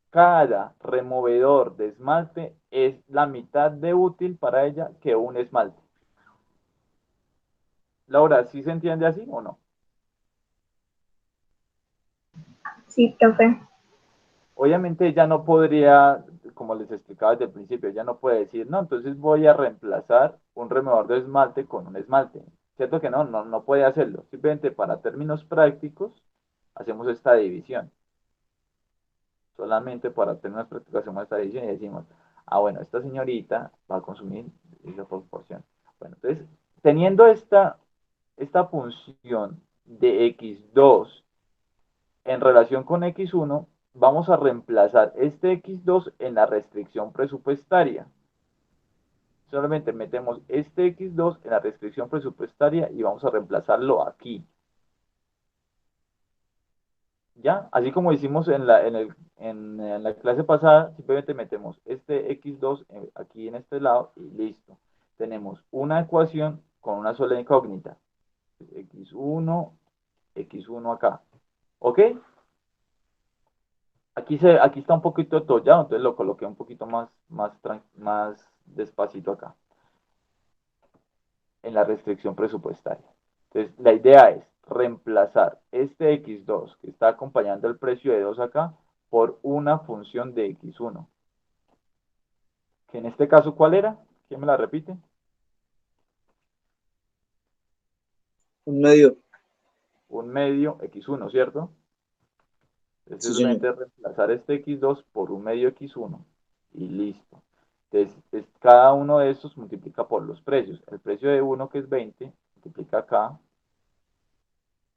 cada removedor de esmalte es la mitad de útil para ella que un esmalte. Laura, ¿sí se entiende así o no? Sí, profe. Obviamente ella no podría, como les explicaba desde el principio, ella no puede decir, no, entonces voy a reemplazar un removedor de esmalte con un esmalte. ¿Cierto que no? No puede hacerlo. Simplemente para términos prácticos hacemos esta división. Solamente para términos prácticos hacemos esta división y decimos, ah, bueno, esta señorita va a consumir esa proporción. Bueno, entonces, teniendo esta función de x2 en relación con x1, vamos a reemplazar este x2 en la restricción presupuestaria. Solamente metemos este x2 en la restricción presupuestaria y vamos a reemplazarlo aquí. ¿Ya? Así como hicimos en la clase pasada, simplemente metemos este x2 aquí en este lado y listo. Tenemos una ecuación con una sola incógnita. x1, x1 acá. ¿Ok? Aquí está un poquito tollado, entonces lo coloqué un poquito más despacito acá, en la restricción presupuestaria. Entonces, la idea es reemplazar este x2 que está acompañando el precio de 2 acá por una función de x1. Que en este caso, ¿cuál era? ¿Quién me la repite? Un medio. Un medio x1, ¿cierto? Entonces, Sí, señor. simplemente reemplazar este x2 por un medio x1 y listo. Entonces, cada uno de estos multiplica por los precios. El precio de 1, que es 20, multiplica acá.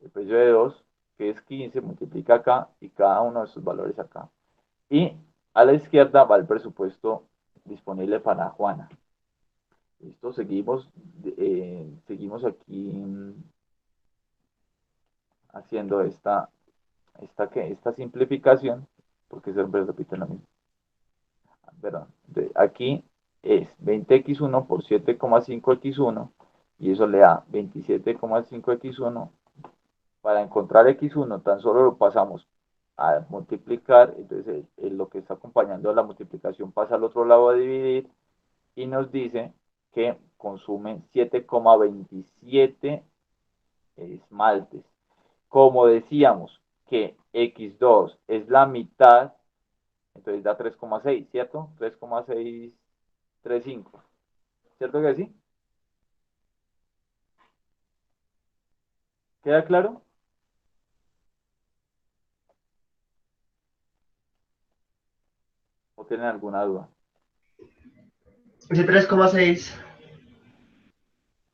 El precio de 2, que es 15, multiplica acá y cada uno de estos valores acá. Y a la izquierda va el presupuesto disponible para Juana. Listo, seguimos aquí haciendo esta simplificación, porque siempre repite lo mismo. Perdón, aquí es 20x1 por 7,5x1 y eso le da 27,5x1. Para encontrar x1 tan solo lo pasamos a multiplicar, entonces lo que está acompañando a la multiplicación pasa al otro lado a dividir y nos dice que consume 7,27 esmaltes. Como decíamos que x2 es la mitad, entonces da 3,6, ¿cierto? 3,635, ¿cierto que sí? ¿Queda claro? ¿O tienen alguna duda? Ese 3,6.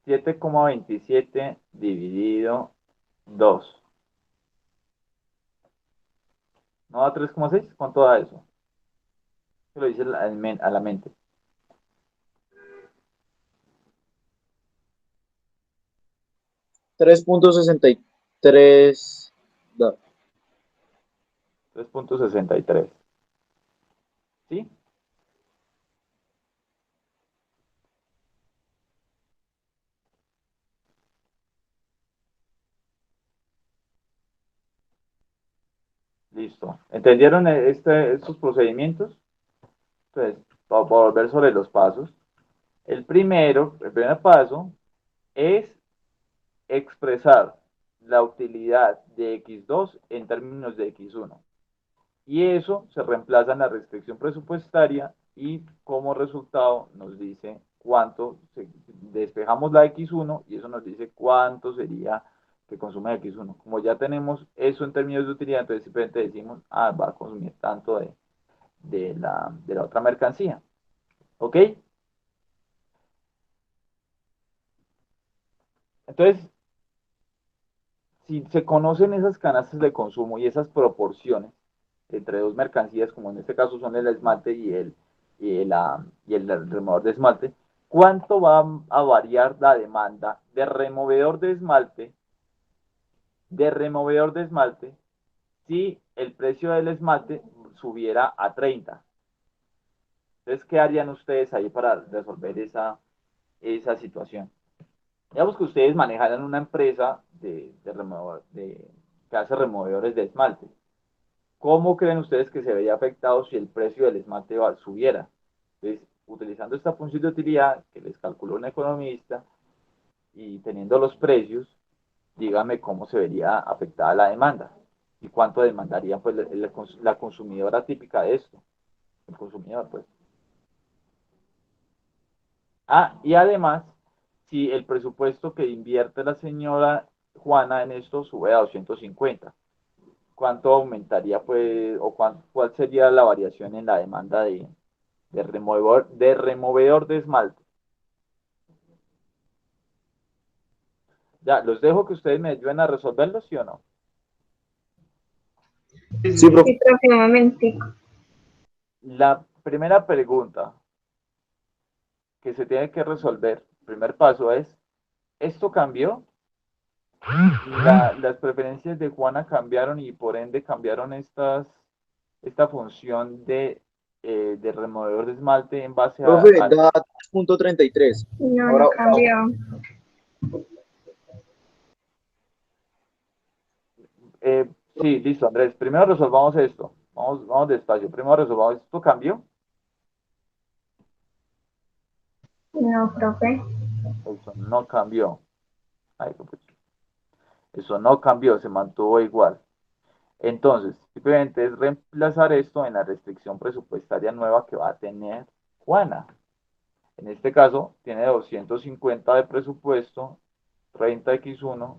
7,27 dividido 2. ¿No da 3,6? ¿Cuánto da eso? Se lo dice a la mente. 3.63. Da. 3,63. ¿Sí? Listo. ¿Entendieron estos procedimientos? Entonces, para volver sobre los pasos. El primer paso es expresar la utilidad de x2 en términos de x1. Y eso se reemplaza en la restricción presupuestaria y como resultado nos dice despejamos la x1 y eso nos dice cuánto sería que consume x1. Como ya tenemos eso en términos de utilidad, entonces simplemente decimos, va a consumir tanto de la otra mercancía. ¿Ok? Entonces, si se conocen esas canastas de consumo y esas proporciones entre dos mercancías, como en este caso son el esmalte y el removedor de esmalte, ¿cuánto va a variar la demanda de removedor de esmalte si el precio del esmalte subiera a 30? Entonces, ¿qué harían ustedes ahí para resolver esa situación? Digamos que ustedes manejaran una empresa de removedor, que hace removedores de esmalte. ¿Cómo creen ustedes que se vería afectado si el precio del esmalte subiera? Entonces, utilizando esta función de utilidad que les calculó un economista y teniendo los precios, dígame cómo se vería afectada la demanda y cuánto demandaría pues la consumidora típica de esto, el consumidor pues. Y además, si el presupuesto que invierte la señora Juana en esto sube a 250, ¿cuánto aumentaría pues o cuál sería la variación en la demanda de removedor de esmalte? Ya, los dejo que ustedes me ayuden a resolverlo, ¿sí o no? Sí, sí, Sí, sí. profe. Sí, profe, un momentico. La primera pregunta que se tiene que resolver, primer paso es, ¿esto cambió? Las preferencias de Juana cambiaron y por ende cambiaron esta función de removedor de esmalte en base Profe, a da 3.33. No, Ahora, no cambió. sí, listo, Andrés. Primero resolvamos esto. Vamos despacio. Primero resolvamos esto. ¿Cambió? No, profe. Eso no cambió. Ay, pues, eso no cambió, se mantuvo igual. Entonces, simplemente es reemplazar esto en la restricción presupuestaria nueva que va a tener Juana. En este caso, tiene 250 de presupuesto, 30x1.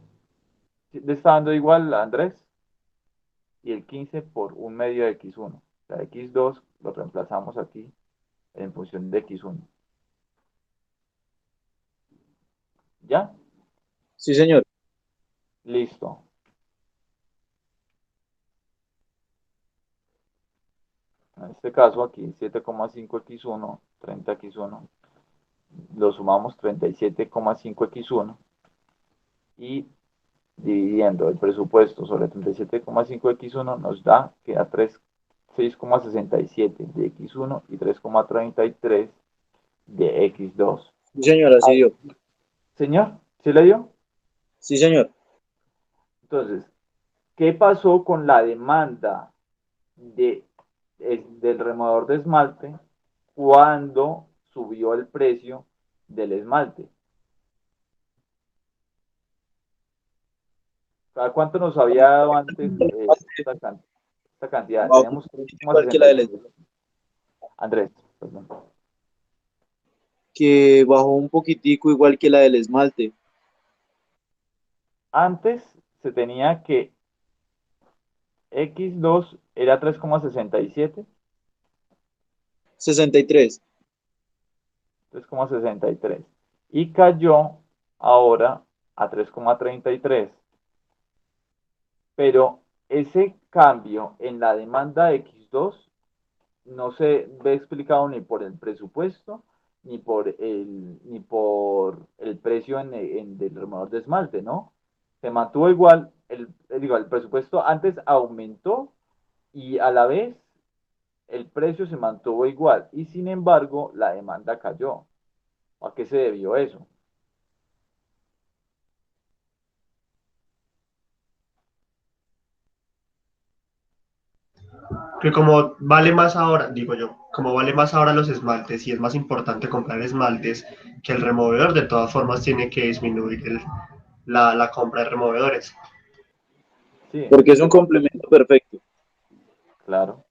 Le está dando igual a Andrés y el 15 por un medio de x1. O sea, x2 lo reemplazamos aquí en función de x1. ¿Ya? sí, señor. Listo. En este caso aquí 7,5x1, 30x1, lo sumamos 37,5x1 y dividiendo el presupuesto sobre 37,5x1 nos da que da 6,67 de x1 y 3,33 de x2. Sí, señor, así dio. Señor, ¿sí le dio? Sí, señor. Entonces, ¿qué pasó con la demanda del removedor de esmalte cuando subió el precio del esmalte? ¿A cuánto nos había dado antes esta cantidad? Bajó Teníamos igual que la del 3,67. Andrés, perdón. que bajó un poquitico igual que la del esmalte. Antes se tenía que X2 era 3,67, 63. 3,63 y cayó ahora a 3,33. Pero ese cambio en la demanda de X2 no se ve explicado ni por el presupuesto ni por el precio del removedor de esmalte, ¿no? Se mantuvo igual, el presupuesto antes aumentó y a la vez el precio se mantuvo igual y sin embargo la demanda cayó. ¿A qué se debió eso? Que como vale más ahora, digo yo, como vale más ahora los esmaltes y es más importante comprar esmaltes que el removedor, de todas formas tiene que disminuir la compra de removedores. Sí, Porque es un complemento perfecto. claro.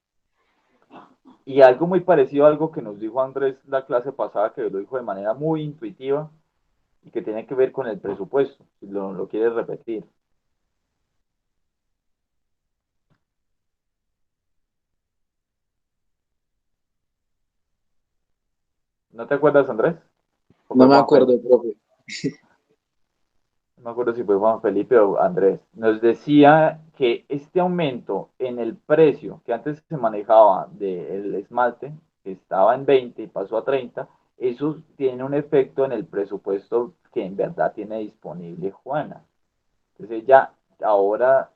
Y algo muy parecido a algo que nos dijo Andrés la clase pasada, que lo dijo de manera muy intuitiva y que tiene que ver con el presupuesto, si lo quieres repetir. ¿No te acuerdas, Andrés? ¿O No fue me Juan Felipe? acuerdo, profe. No me acuerdo si fue Juan Felipe o Andrés. Nos decía que este aumento en el precio que antes se manejaba del esmalte, que estaba en 20 y pasó a 30, eso tiene un efecto en el presupuesto que en verdad tiene disponible Juana. Entonces ya ahora,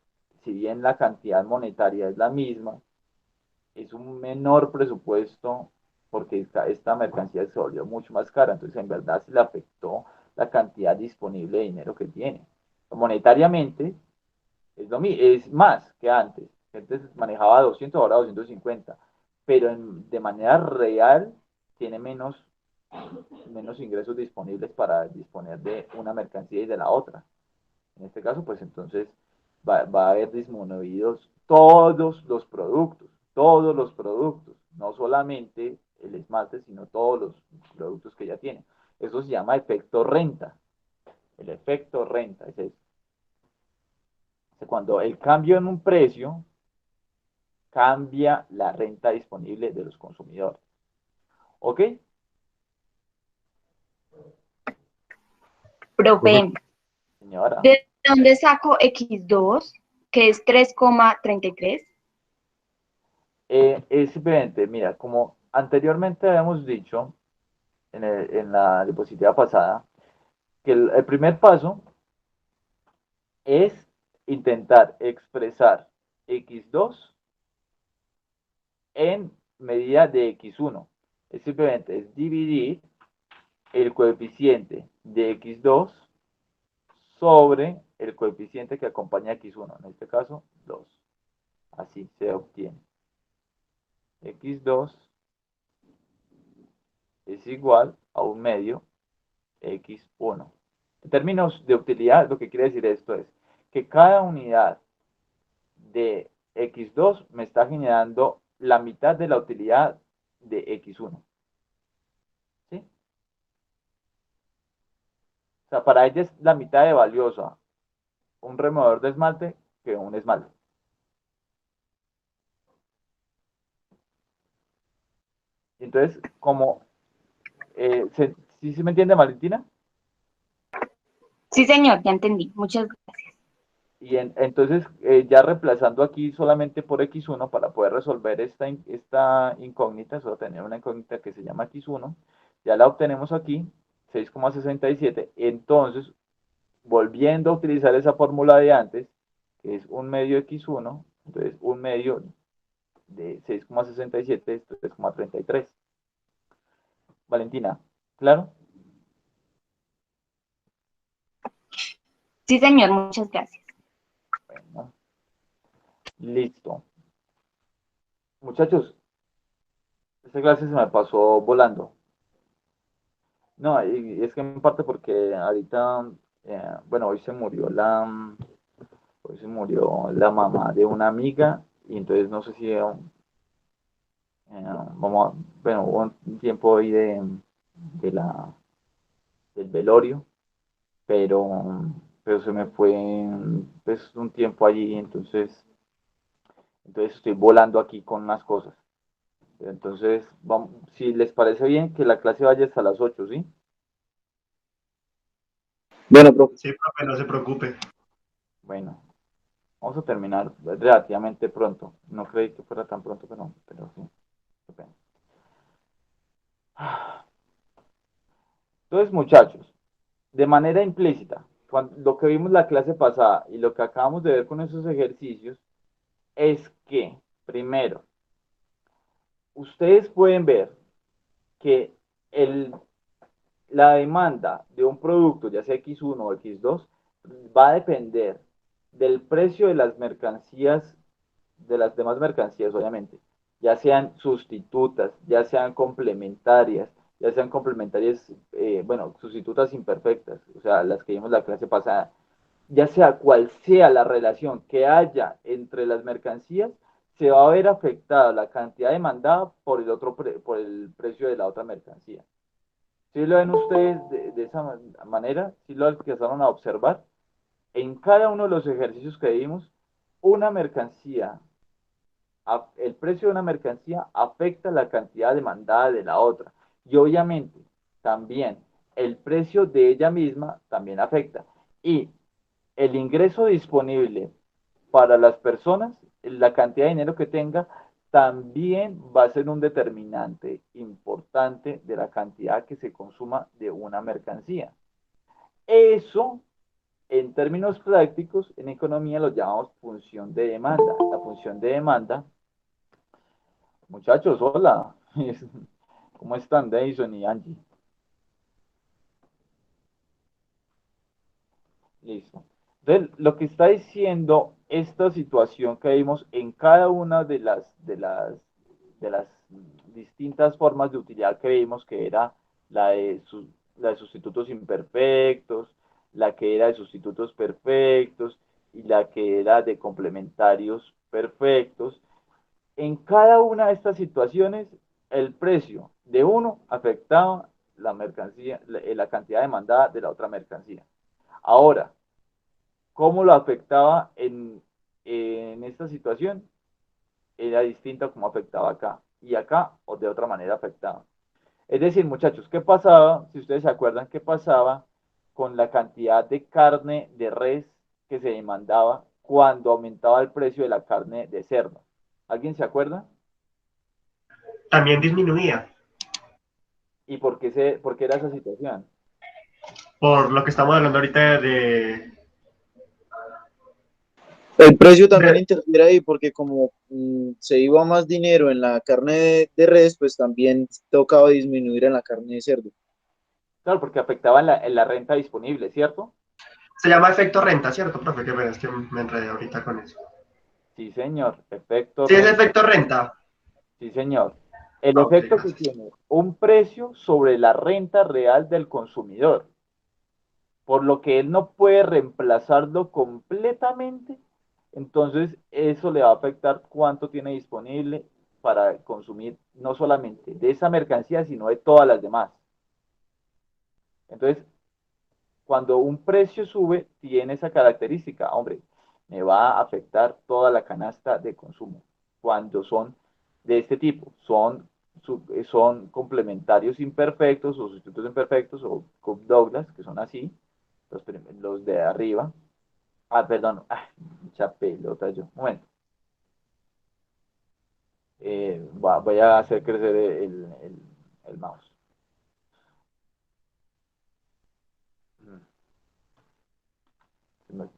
si bien la cantidad monetaria es la misma, es un menor presupuesto porque esta mercancía se volvió mucho más cara, entonces en verdad se le afectó la cantidad disponible de dinero que tiene. Monetariamente Es más que antes. Antes manejaba 200, ahora 250. Pero de manera real tiene menos ingresos disponibles para disponer de una mercancía y de la otra. En este caso, pues entonces va a haber disminuidos todos los productos, no solamente el esmalte, sino todos los productos que ya tiene. Eso se llama efecto renta. El efecto renta es eso. Cuando el cambio en un precio cambia la renta disponible de los consumidores. ¿Ok? Profe, Señora. ¿de dónde saco X2, que es 3,33? Es simplemente, mira, como anteriormente habíamos dicho en la diapositiva pasada, que el primer paso es intentar expresar x2 en medida de x1. Es simplemente es dividir el coeficiente de x2 sobre el coeficiente que acompaña a x1, en este caso 2. Así se obtiene. x2 es igual a un medio x1. En términos de utilidad, lo que quiere decir esto es que cada unidad de x2 me está generando la mitad de la utilidad de x1. ¿Sí? O sea, para ella es la mitad de valiosa un removedor de esmalte que un esmalte. Entonces, como, ¿sí, sí me entiende, Valentina? Sí, señor, ya entendí. Muchas gracias. Y entonces, ya reemplazando aquí solamente por x1 para poder resolver esta incógnita, solo tener una incógnita que se llama x1, ya la obtenemos aquí, 6,67. Entonces, volviendo a utilizar esa fórmula de antes, que es un medio x1, entonces un medio de 6,67 es 3,33. Valentina, ¿claro? Sí, señor, muchas gracias. Bueno, listo. Muchachos, esta clase se me pasó volando. No, y es que en parte porque ahorita, bueno, hoy se murió la mamá de una amiga y entonces no sé si bueno, hubo un tiempo ahí de del velorio, pero se me fue pues, un tiempo allí, entonces estoy volando aquí con unas cosas. Entonces, vamos, si les parece bien que la clase vaya hasta las 8, ¿sí? Bueno, profe. Sí, profe, no se preocupe. Bueno, vamos a terminar relativamente pronto. No creí que fuera tan pronto, pero sí. Qué pena. Entonces, muchachos, de manera implícita, lo que vimos la clase pasada y lo que acabamos de ver con esos ejercicios es que, primero, ustedes pueden ver que el, la demanda de un producto, ya sea X1 o X2, va a depender del precio de las mercancías, de las demás mercancías, obviamente, ya sean sustitutas, ya sean complementarias, bueno, sustitutas imperfectas, o sea, las que vimos la clase pasada, ya sea cual sea la relación que haya entre las mercancías, se va a ver afectada la cantidad demandada por por el precio de la otra mercancía. Si lo ven ustedes de esa manera, si lo alcanzaron a observar, en cada uno de los ejercicios que vimos, una mercancía, el precio de una mercancía afecta la cantidad demandada de la otra. Y obviamente, también el precio de ella misma también afecta. Y el ingreso disponible para las personas, la cantidad de dinero que tenga, también va a ser un determinante importante de la cantidad que se consuma de una mercancía. Eso, en términos prácticos, en economía lo llamamos función de demanda. La función de demanda, muchachos, hola, ¿cómo están, Deison y Angie? Listo. Entonces, lo que está diciendo esta situación que vimos en cada una de las distintas formas de utilidad que vimos, que era la la de sustitutos imperfectos, la que era de sustitutos perfectos y la que era de complementarios perfectos, en cada una de estas situaciones, el precio de uno afectaba la mercancía, la cantidad demandada de la otra mercancía. Ahora, ¿cómo lo afectaba en esta situación? Era distinta a cómo afectaba acá. Y acá, o de otra manera, afectaba. Es decir, muchachos, ¿qué pasaba? Si ustedes se acuerdan, ¿qué pasaba con la cantidad de carne de res que se demandaba cuando aumentaba el precio de la carne de cerdo? ¿Alguien se acuerda? También disminuía, ¿Y por qué era esa situación? por lo que estamos hablando ahorita El precio también de- interfiere ahí porque como se iba más dinero en la carne de res, pues también tocaba disminuir en la carne de cerdo. Claro, porque afectaba en la renta disponible, ¿cierto? se llama efecto renta, ¿cierto, profe? Que bueno, es que me enredé ahorita con eso. Sí, señor. Efecto Sí, es renta. efecto renta. Sí, señor. El Ah, ok, efecto que gracias. tiene un precio sobre la renta real del consumidor, por lo que él no puede reemplazarlo completamente, entonces eso le va a afectar cuánto tiene disponible para consumir no solamente de esa mercancía, sino de todas las demás. Entonces, cuando un precio sube, tiene esa característica, hombre, me va a afectar toda la canasta de consumo. Cuando son de este tipo, son complementarios imperfectos o sustitutos imperfectos o Cobb Douglas, que son así, los de arriba. Ah, perdón, mucha pelota yo. Un momento. Voy a hacer crecer el mouse.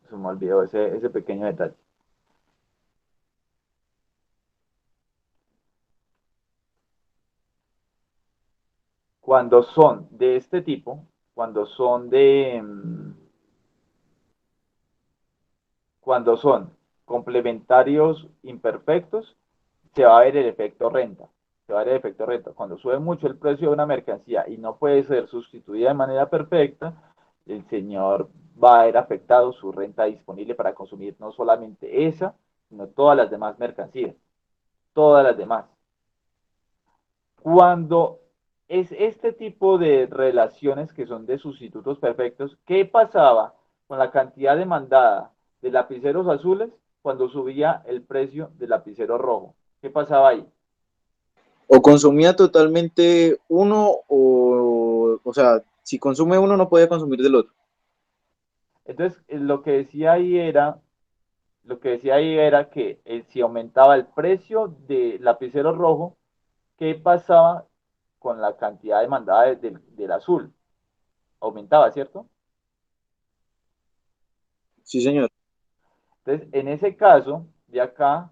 Se me olvidó ese pequeño detalle. Cuando son de este tipo, cuando son cuando son complementarios imperfectos, se va a ver el efecto renta. Se va a ver el efecto renta. Cuando sube mucho el precio de una mercancía y no puede ser sustituida de manera perfecta, el señor va a ver afectado su renta disponible para consumir no solamente esa, sino todas las demás mercancías. Todas las demás. Cuando es este tipo de relaciones que son de sustitutos perfectos, ¿qué pasaba con la cantidad demandada de lapiceros azules cuando subía el precio del lapicero rojo? ¿Qué pasaba ahí? O consumía totalmente uno o sea, si consume uno no puede consumir del otro. Entonces, lo que decía ahí era que si aumentaba el precio del lapicero rojo, ¿qué pasaba con la cantidad demandada del azul? Aumentaba, ¿cierto? Sí, señor. Entonces, en ese caso, de acá,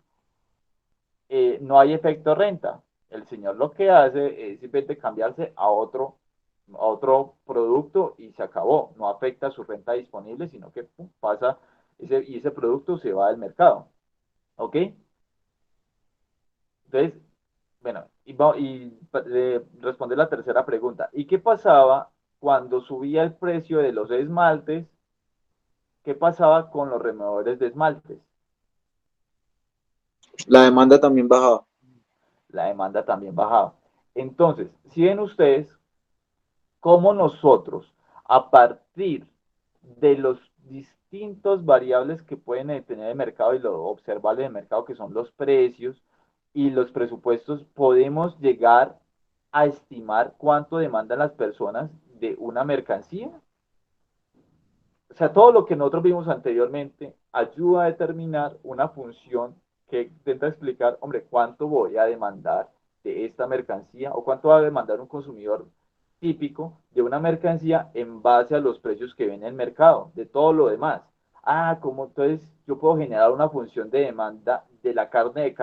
no hay efecto renta. El señor lo que hace es simplemente cambiarse a otro producto y se acabó. No afecta su renta disponible, sino que pum, pasa y ese producto se va del mercado. ¿Ok? Entonces, bueno, responder la tercera pregunta. ¿Y qué pasaba cuando subía el precio de los esmaltes? ¿Qué pasaba con los removedores de esmaltes? La demanda también bajaba. La demanda también bajaba. Entonces, si ven ustedes cómo nosotros, a partir de los distintos variables que pueden tener el mercado y lo observable del mercado, que son los precios y los presupuestos, podemos llegar a estimar cuánto demandan las personas de una mercancía. O sea, todo lo que nosotros vimos anteriormente ayuda a determinar una función que intenta explicar, hombre, cuánto voy a demandar de esta mercancía o cuánto va a demandar un consumidor típico de una mercancía en base a los precios que ven en el mercado, de todo lo demás. Ah, como entonces yo puedo generar una función de demanda de la carne,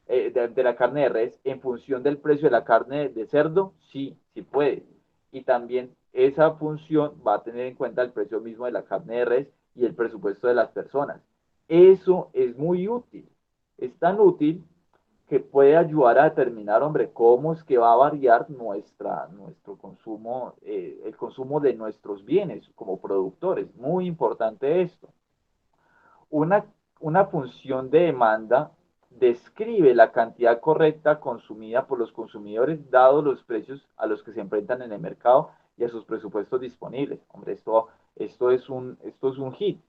de la carne de res en función del precio de la carne de cerdo, sí, sí puede. Y también esa función va a tener en cuenta el precio mismo de la carne de res y el presupuesto de las personas. Eso es muy útil. Es tan útil que puede ayudar a determinar, hombre, cómo es que va a variar nuestro consumo, el consumo de nuestros bienes como productores. Muy importante esto. Una, una función de demanda describe la cantidad correcta consumida por los consumidores dados los precios a los que se enfrentan en el mercado y a sus presupuestos disponibles. Hombre, esto es un hit.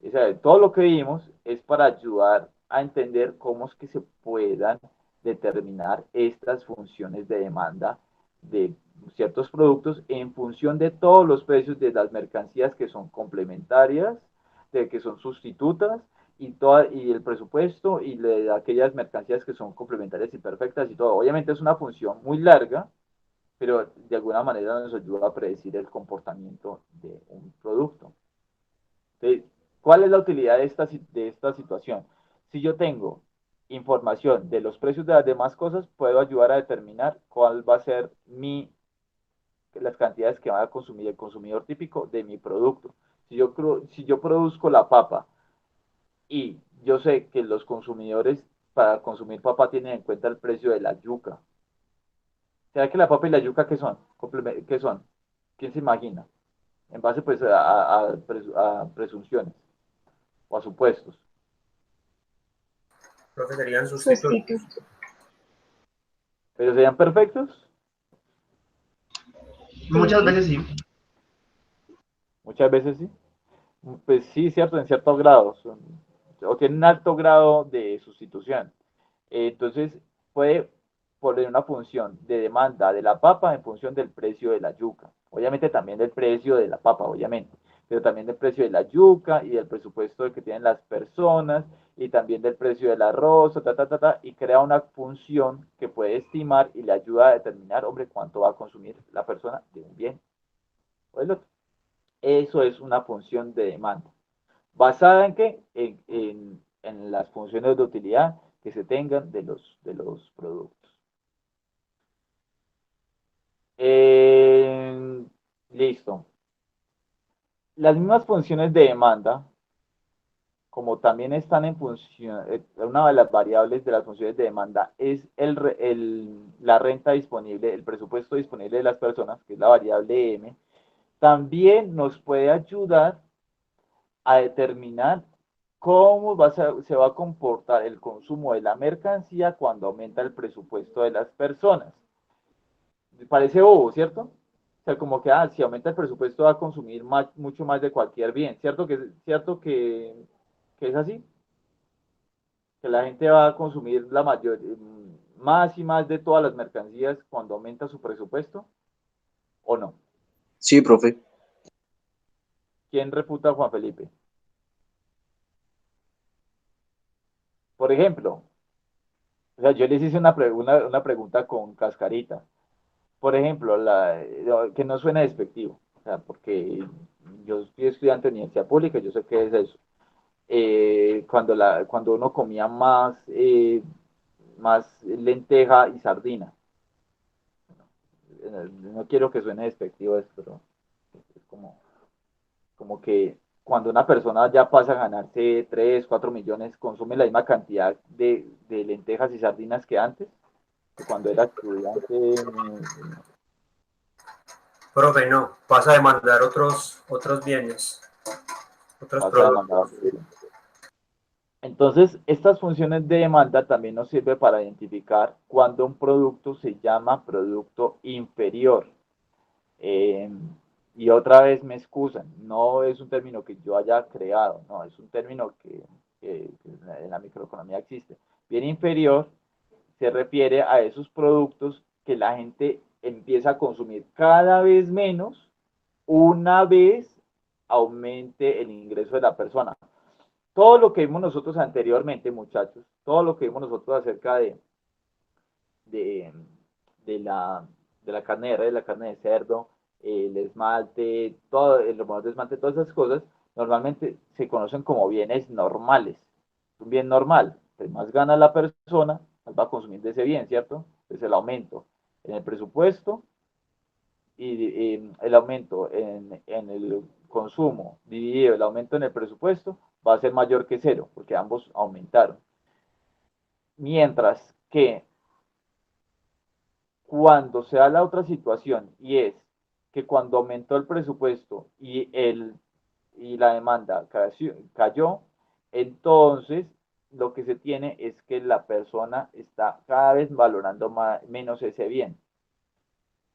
O sea, todo lo que vimos es para ayudar a entender cómo es que se puedan determinar estas funciones de demanda de ciertos productos en función de todos los precios de las mercancías que son complementarias, de que son sustitutas y el presupuesto y de aquellas mercancías que son complementarias y perfectas y todo. Obviamente es una función muy larga, pero de alguna manera nos ayuda a predecir el comportamiento de un producto. Entonces, ¿cuál es la utilidad de esta situación? Si yo tengo información de los precios de las demás cosas, puedo ayudar a determinar cuál va a ser las cantidades que va a consumir el consumidor típico de mi producto. Si yo produzco la papa y yo sé que los consumidores para consumir papa tienen en cuenta el precio de la yuca. ¿Será que la papa y la yuca qué son? ¿Qué son? ¿Quién se imagina? En base pues a presunciones o a supuestos. Profe, serían sustitutos. Sustituto. ¿Pero serían perfectos? Muchas veces sí. Muchas veces sí. Pues sí, cierto, en cierto grado. O tienen un alto grado de sustitución. Entonces, puede poner una función de demanda de la papa en función del precio de la yuca. Obviamente también del precio de la papa, obviamente. Pero también del precio de la yuca y del presupuesto que tienen las personas y también del precio del arroz, y crea una función que puede estimar y le ayuda a determinar, hombre, cuánto va a consumir la persona de un bien o del otro. Eso es una función de demanda. ¿Basada en qué? En las funciones de utilidad que se tengan de los productos. Listo. Las mismas funciones de demanda, como también están en función, una de las variables de las funciones de demanda es la renta disponible, el presupuesto disponible de las personas, que es la variable M, también nos puede ayudar a determinar cómo se va a comportar el consumo de la mercancía cuando aumenta el presupuesto de las personas. Parece bobo, ¿cierto? O sea, como que si aumenta el presupuesto va a consumir mucho más de cualquier bien, ¿cierto que es así? Que la gente va a consumir más y más de todas las mercancías cuando aumenta su presupuesto, ¿o no? Sí, profe. ¿Quién refuta a Juan Felipe? Por ejemplo, o sea, yo les hice una pregunta con cascarita. Por ejemplo, que no suene despectivo, o sea, porque yo soy estudiante de universidad pública, yo sé qué es eso. Cuando uno comía más lenteja y sardina. No quiero que suene despectivo esto, pero es como que cuando una persona ya pasa a ganarse 3 4 millones, consume la misma cantidad de lentejas y sardinas que antes, que cuando era estudiante. Profe, no, pasa a demandar otros bienes, otros Pasa a demandar. productos. Entonces, estas funciones de demanda también nos sirve para identificar cuando un producto se llama producto inferior. Eh, y otra vez me excusan, no es un término que yo haya creado, no, es un término que en la microeconomía existe. Bien inferior se refiere a esos productos que la gente empieza a consumir cada vez menos una vez aumente el ingreso de la persona. Todo lo que vimos nosotros anteriormente, muchachos, todo lo que vimos nosotros acerca de, de la, de la carne de res, la carne de cerdo, el esmalte, todo, el removedor de esmalte, todas esas cosas, normalmente se conocen como bienes normales. Un bien normal, pues más gana la persona, más va a consumir de ese bien, ¿cierto? Es el aumento en el presupuesto y el aumento en el consumo dividido el aumento en el presupuesto va a ser mayor que cero, porque ambos aumentaron. Mientras que cuando se da la otra situación, y es que cuando aumentó el presupuesto y la demanda cayó, entonces lo que se tiene es que la persona está cada vez valorando menos ese bien.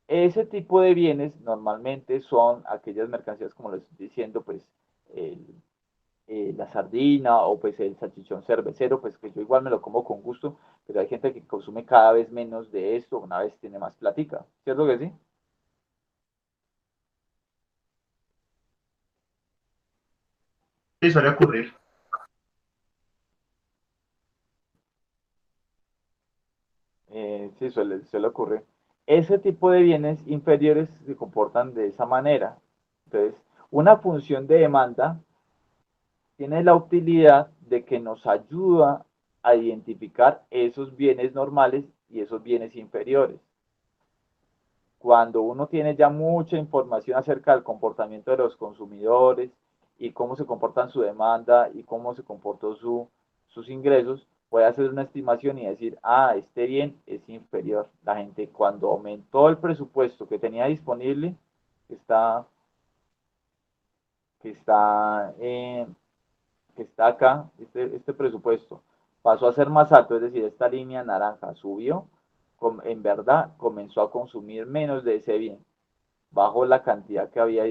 Ese tipo de bienes normalmente son aquellas mercancías, como les estoy diciendo, pues la sardina o pues el salchichón cervecero, pues que yo igual me lo como con gusto, pero hay gente que consume cada vez menos de esto, una vez tiene más platica, ¿cierto que sí? Sí, suele ocurrir. Sí, suele ocurrir. Ese tipo de bienes inferiores se comportan de esa manera. Entonces, una función de demanda tiene la utilidad de que nos ayuda a identificar esos bienes normales y esos bienes inferiores. Cuando uno tiene ya mucha información acerca del comportamiento de los consumidores y cómo se comportan su demanda y cómo se comportó sus ingresos, puede hacer una estimación y decir, ah, este bien es inferior. La gente cuando aumentó el presupuesto que tenía disponible, que está, que está, eh, que está acá, este presupuesto, pasó a ser más alto, es decir, esta línea naranja subió, en verdad comenzó a consumir menos de ese bien, bajo la cantidad que había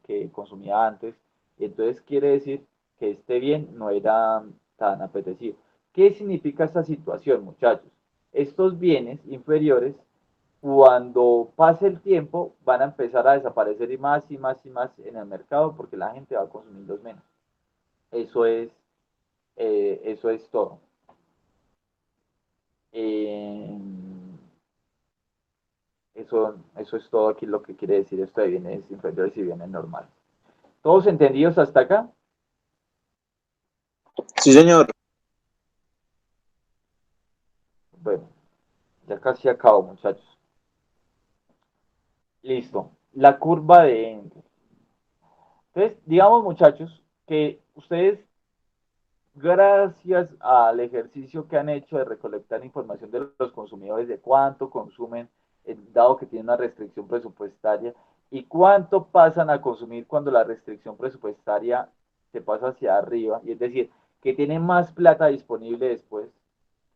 que consumía antes. Entonces quiere decir que este bien no era tan apetecido. ¿Qué significa esta situación, muchachos? Estos bienes inferiores, cuando pase el tiempo, van a empezar a desaparecer y más y más y más en el mercado porque la gente va a consumirlos menos. Eso es todo. Eh, eso es todo aquí lo que quiere decir esto de bienes inferiores y bienes normales. ¿Todos entendidos hasta acá? Sí, señor. Bueno, ya casi acabo, muchachos. Listo. La curva de Engel. Entonces, digamos, muchachos, que ustedes, gracias al ejercicio que han hecho de recolectar información de los consumidores, de cuánto consumen, dado que tienen una restricción presupuestaria, y cuánto pasan a consumir cuando la restricción presupuestaria se pasa hacia arriba, y es decir, que tienen más plata disponible después.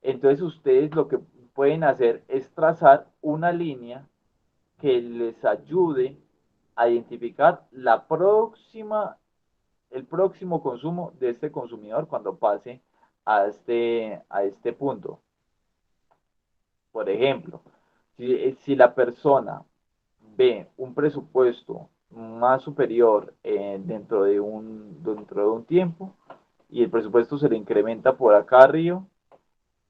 Entonces ustedes lo que pueden hacer es trazar una línea que les ayude a identificar el próximo consumo de este consumidor cuando pase a este punto. Por ejemplo, si la persona ve un presupuesto más superior dentro de un tiempo y el presupuesto se le incrementa por acá arriba,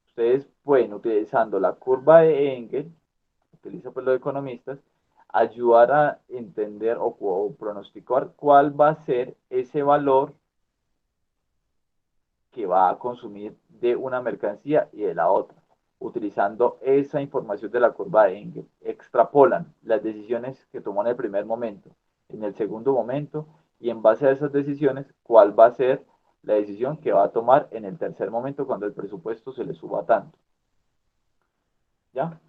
ustedes pueden, utilizando la curva de Engel, utiliza pues los economistas, ayudar a entender o pronosticar cuál va a ser ese valor que va a consumir de una mercancía y de la otra. Utilizando esa información de la curva de Engel, extrapolan las decisiones que tomó en el primer momento, en el segundo momento, y en base a esas decisiones, cuál va a ser la decisión que va a tomar en el tercer momento cuando el presupuesto se le suba tanto. ¿Ya?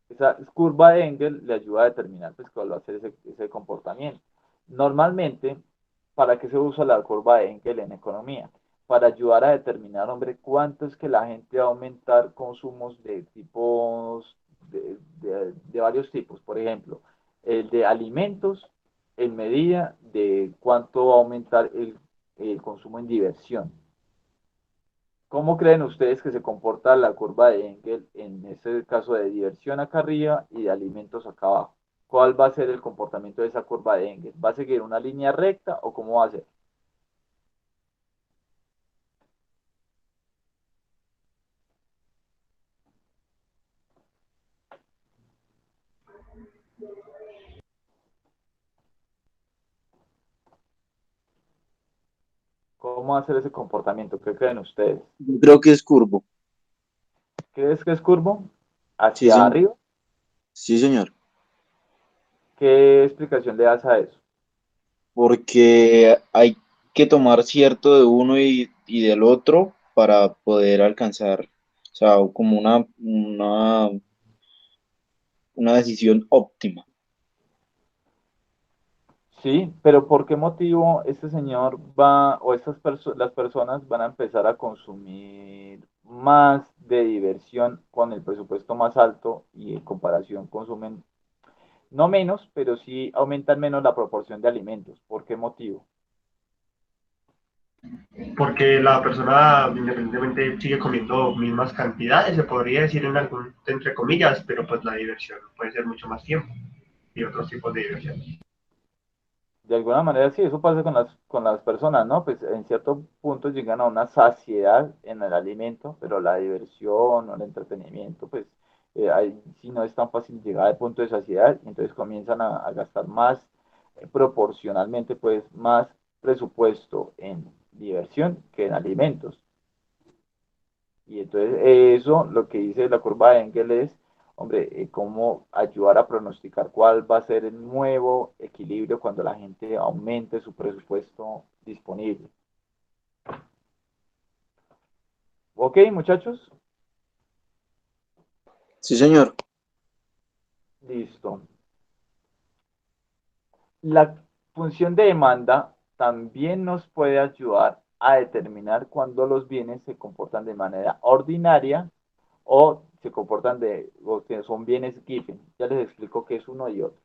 Esa curva de Engel le ayuda a determinar pues, cuál va a ser ese comportamiento. Normalmente, ¿para qué se usa la curva de Engel en economía? Para ayudar a determinar, hombre, cuánto es que la gente va a aumentar consumos de tipos, de varios tipos. Por ejemplo, el de alimentos en medida de cuánto va a aumentar el consumo en diversión. ¿Cómo creen ustedes que se comporta la curva de Engel en este caso de diversión acá arriba y de alimentos acá abajo? ¿Cuál va a ser el comportamiento de esa curva de Engel? ¿Va a seguir una línea recta o cómo va a ser? ¿Cómo va a ser ese comportamiento? ¿Qué creen ustedes? Yo creo que es curvo. ¿Crees que es curvo? Sí, ¿Hacia señor. arriba? Sí, señor. ¿Qué explicación le das a eso? Porque hay que tomar cierto de uno y del otro para poder alcanzar, o sea, como una decisión óptima. Sí, pero ¿por qué motivo este señor va o las personas van a empezar a consumir más de diversión con el presupuesto más alto y en comparación consumen no menos, pero sí aumentan menos la proporción de alimentos? ¿Por qué motivo? Porque la persona independientemente sigue comiendo mismas cantidades, se podría decir en algún, entre comillas, pero pues la diversión puede ser mucho más tiempo y otros tipos de diversión. De alguna manera sí, eso pasa con las personas, ¿no? Pues en cierto punto llegan a una saciedad en el alimento, pero la diversión o el entretenimiento, pues ahí sí no es tan fácil llegar al punto de saciedad, y entonces comienzan a gastar más proporcionalmente, pues más presupuesto en diversión que en alimentos. Y entonces eso, lo que dice la curva de Engel es, hombre, cómo ayudar a pronosticar cuál va a ser el nuevo equilibrio cuando la gente aumente su presupuesto disponible. Ok, muchachos, Sí, señor. listo. La función de demanda también nos puede ayudar a determinar cuándo los bienes se comportan de manera ordinaria o se comportan o que son bienes given. Ya les explico qué es uno y otro.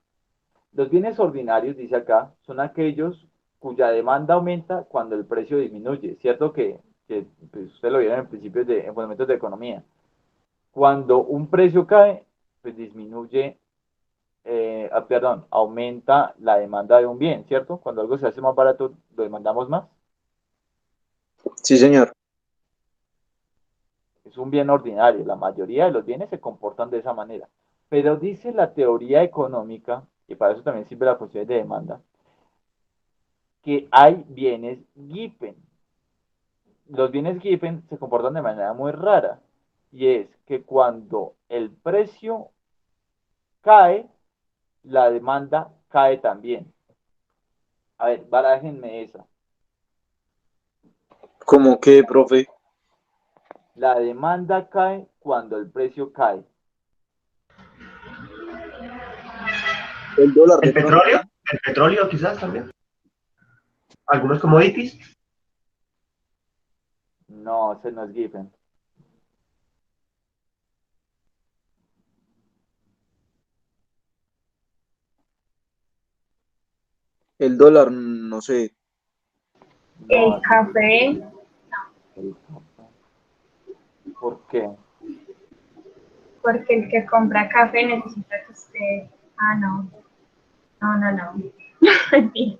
Los bienes ordinarios, dice acá, son aquellos cuya demanda aumenta cuando el precio disminuye. Cierto que pues, usted lo vieron en fundamentos de economía. Cuando un precio cae, pues disminuye, perdón, aumenta la demanda de un bien, ¿cierto? Cuando algo se hace más barato, lo demandamos más. Sí, señor. Es un bien ordinario. La mayoría de los bienes se comportan de esa manera. Pero dice la teoría económica, y para eso también sirve la función de demanda, que hay bienes given. Los bienes given se comportan de manera muy rara, y es que cuando el precio cae, la demanda cae también. A ver, barájenme esa. ¿Cómo que, profe? La demanda cae cuando el precio cae. El dólar ¿El de pronto, petróleo? ¿no? ¿El petróleo quizás también? ¿Algunos commodities? No, ese no es given. El dólar, no sé. No, El ese no café, es ¿por qué? porque el que compra café necesita que usted... Ah, no, no, no, no. Sí.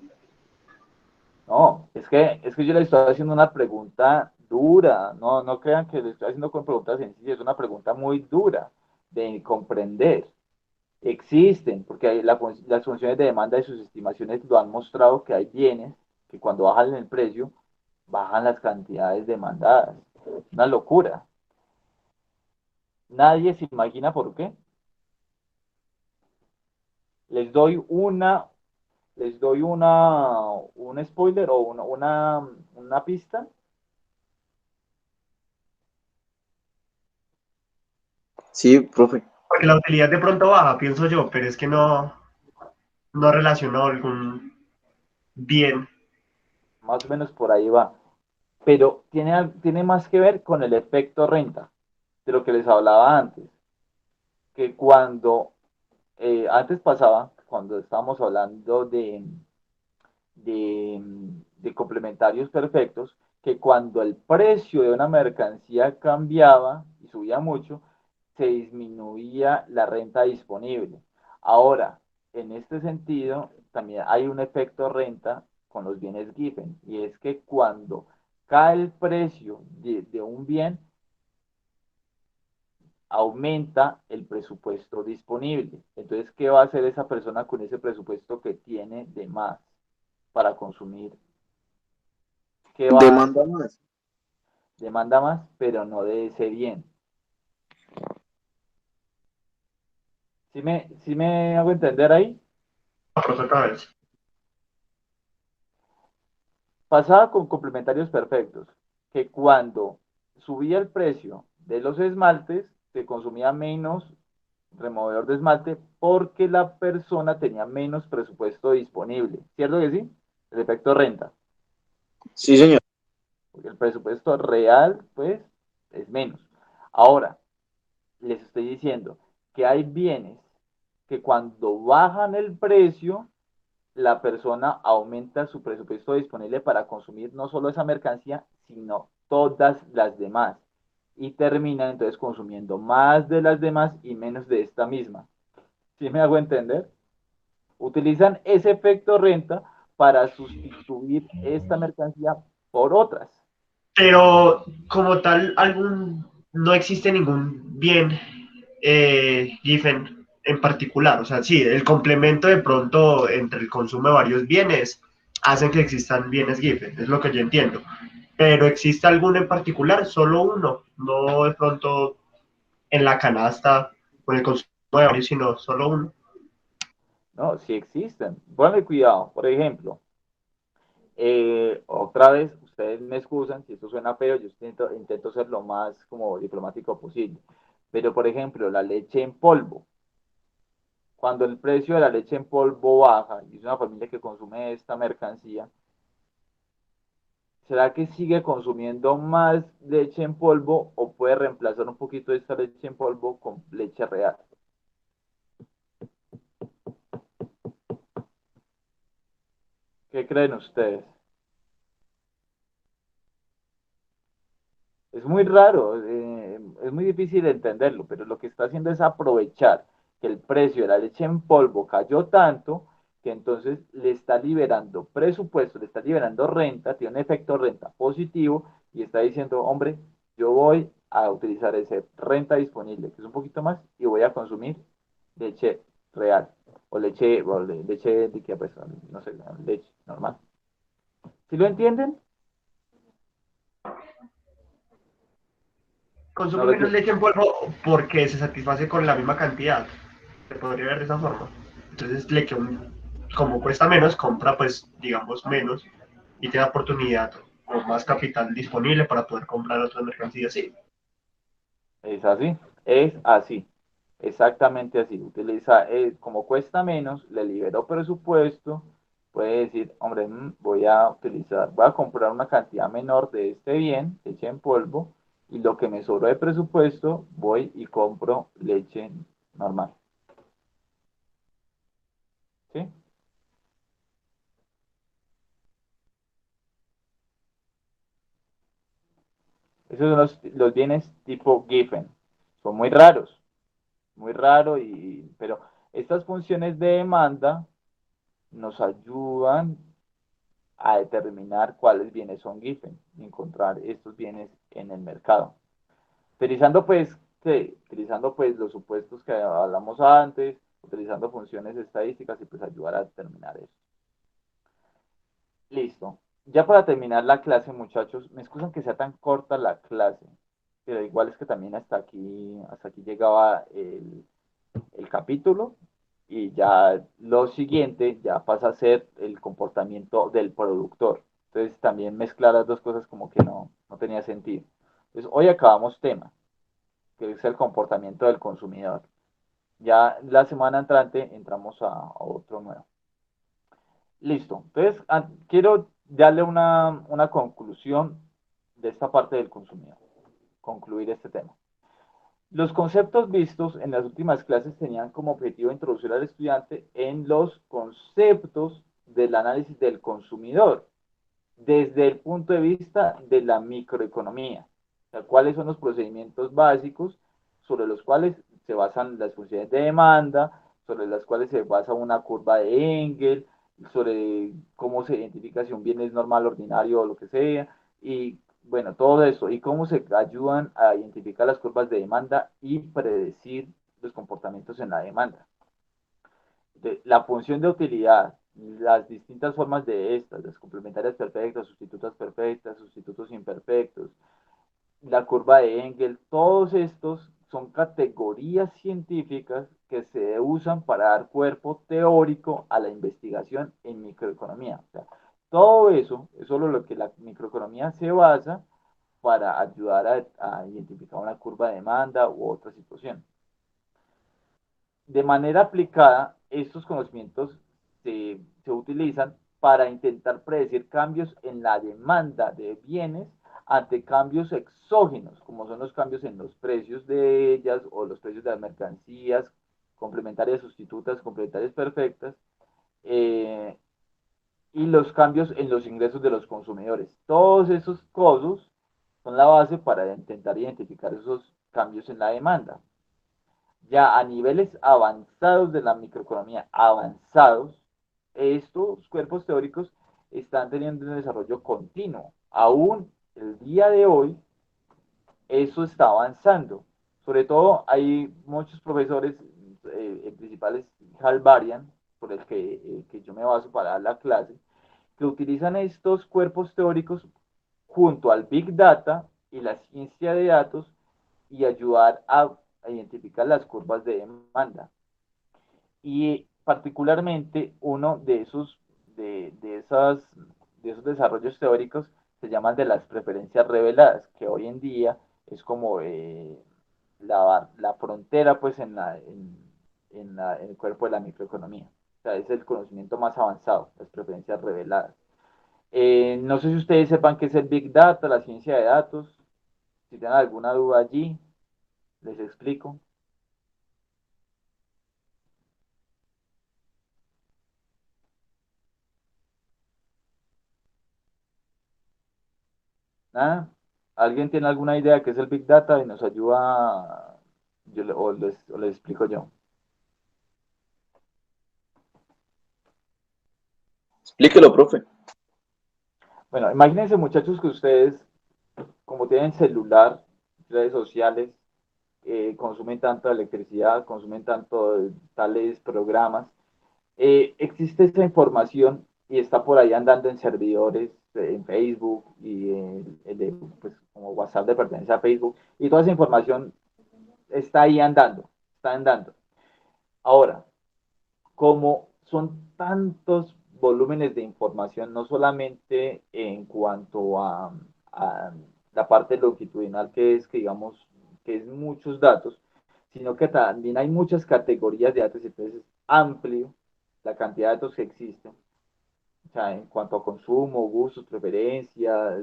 No, es que yo le estoy haciendo una pregunta dura. No, no crean que le estoy haciendo con preguntas sencillas, es una pregunta muy dura de comprender. Existen, porque las funciones de demanda y sus estimaciones lo han mostrado que hay bienes que cuando bajan el precio, bajan las cantidades demandadas. Una locura. Nadie se imagina por qué. Les doy una, un spoiler o una pista. Sí, profe. Porque la utilidad de pronto baja, pienso yo, pero es que no relaciono algún bien. Más o menos por ahí va. Pero tiene más que ver con el efecto renta, de lo que les hablaba antes, que cuando antes pasaba, cuando estábamos hablando de, de complementarios perfectos, que cuando el precio de una mercancía cambiaba y subía mucho, se disminuía la renta disponible. Ahora, en este sentido, también hay un efecto renta con los bienes given, y es que cuando cae el precio de un bien, aumenta el presupuesto disponible. Entonces, ¿qué va a hacer esa persona con ese presupuesto que tiene de más para consumir? ¿Qué va a Demanda hacer? más. Demanda más, pero no de ese bien. ¿Sí me hago entender ahí? Profe, otra vez. Pasaba con complementarios perfectos, que cuando subía el precio de los esmaltes, se consumía menos removedor de esmalte porque la persona tenía menos presupuesto disponible. ¿Cierto que sí? El efecto renta. Sí, señor. Porque el presupuesto real, pues, es menos. Ahora, les estoy diciendo que hay bienes que cuando bajan el precio, la persona aumenta su presupuesto disponible para consumir no solo esa mercancía, sino todas las demás. Y terminan entonces consumiendo más de las demás y menos de esta misma. ¿Sí me hago entender? Utilizan ese efecto renta para sustituir esta mercancía por otras. Pero como tal, no existe ningún bien Giffen en particular. O sea, sí, el complemento de pronto entre el consumo de varios bienes hacen que existan bienes Giffen, es lo que yo entiendo. Pero ¿existe alguno en particular? Solo uno, no de pronto en la canasta con el consumo de varios, sino solo uno. No, sí existen. Ponle cuidado. Por ejemplo, otra vez, ustedes me excusan si esto suena feo, yo intento ser lo más como diplomático posible. Pero, por ejemplo, la leche en polvo. Cuando el precio de la leche en polvo baja y es una familia que consume esta mercancía, ¿será que sigue consumiendo más leche en polvo o puede reemplazar un poquito de esta leche en polvo con leche real? ¿Qué creen ustedes? Es muy raro, es muy difícil de entenderlo, pero lo que está haciendo es aprovechar que el precio de la leche en polvo cayó tanto que entonces le está liberando presupuesto, le está liberando renta, tiene un efecto renta positivo y está diciendo, hombre, yo voy a utilizar ese renta disponible, que es un poquito más, y voy a consumir leche real leche líquida, pues, no sé, leche normal. ¿Sí lo entienden? No Consume lo menos entienden. leche en polvo porque se satisface con la misma cantidad. Se podría ver de esa forma. Entonces, como cuesta menos, compra, pues, digamos, menos y tiene oportunidad o más capital disponible para poder comprar otras mercancías. Sí. Es así, exactamente así. Utiliza, como cuesta menos, le liberó presupuesto, puede decir, hombre, voy a comprar una cantidad menor de este bien, leche en polvo, y lo que me sobró de presupuesto, voy y compro leche normal. ¿Sí? Esos son los bienes tipo Giffen. Son muy raro, pero estas funciones de demanda nos ayudan a determinar cuáles bienes son Giffen y encontrar estos bienes en el mercado. Utilizando pues los supuestos que hablamos antes, utilizando funciones estadísticas y pues ayudar a determinar eso. Listo. Ya para terminar la clase, muchachos, me excusan que sea tan corta la clase, pero igual es que también hasta aquí llegaba el capítulo y ya lo siguiente ya pasa a ser el comportamiento del productor. Entonces también mezclar las dos cosas como que no tenía sentido. Entonces hoy acabamos tema, que es el comportamiento del consumidor. Ya la semana entrante entramos a otro nuevo. Listo. Entonces quiero darle una conclusión de esta parte del consumidor, concluir este tema. Los conceptos vistos en las últimas clases tenían como objetivo introducir al estudiante en los conceptos del análisis del consumidor desde el punto de vista de la microeconomía. O sea, cuáles son los procedimientos básicos sobre los cuales se basan las funciones de demanda, sobre las cuales se basa una curva de Engel, sobre cómo se identifica si un bien es normal, ordinario o lo que sea, y bueno, todo eso, y cómo se ayudan a identificar las curvas de demanda y predecir los comportamientos en la demanda. La función de utilidad, las distintas formas de estas, las complementarias perfectas, sustitutos imperfectos, la curva de Engel, todos estos son categorías científicas que que se usan para dar cuerpo teórico a la investigación en microeconomía. O sea, todo eso es solo lo que la microeconomía se basa para ayudar a identificar una curva de demanda u otra situación. De manera aplicada, estos conocimientos se utilizan para intentar predecir cambios en la demanda de bienes ante cambios exógenos, como son los cambios en los precios de ellas o los precios de las mercancías, complementarias sustitutas, complementarias perfectas, y los cambios en los ingresos de los consumidores. Todos esos cosas son la base para intentar identificar esos cambios en la demanda. Ya a niveles avanzados de la microeconomía, avanzados, estos cuerpos teóricos están teniendo un desarrollo continuo. Aún el día de hoy, eso está avanzando. Sobre todo hay muchos profesores, principales Halbarian, por el que yo me baso para dar la clase, que utilizan estos cuerpos teóricos junto al Big Data y la ciencia de datos y ayudar a identificar las curvas de demanda. Y particularmente uno de esos desarrollos teóricos se llama de las preferencias reveladas, que hoy en día es como la frontera pues en el cuerpo de la microeconomía. O sea, es el conocimiento más avanzado, las preferencias reveladas. No sé si ustedes sepan qué es el Big Data, la ciencia de datos. Si tienen alguna duda allí, les explico. ¿Nada? ¿Alguien tiene alguna idea de qué es el Big Data y nos ayuda? O les explico yo. Explíquelo, profe. Bueno, imagínense muchachos que ustedes, como tienen celular, redes sociales, consumen tanta electricidad, consumen tanto tales programas, existe esta información y está por ahí andando en servidores, en Facebook y pues, como WhatsApp de pertenencia a Facebook, y toda esa información está ahí andando, está andando. Ahora, como son tantos volúmenes de información, no solamente en cuanto a la parte longitudinal que digamos, que es muchos datos, sino que también hay muchas categorías de datos, entonces es amplio la cantidad de datos que existen, o sea, en cuanto a consumo, gustos, preferencias,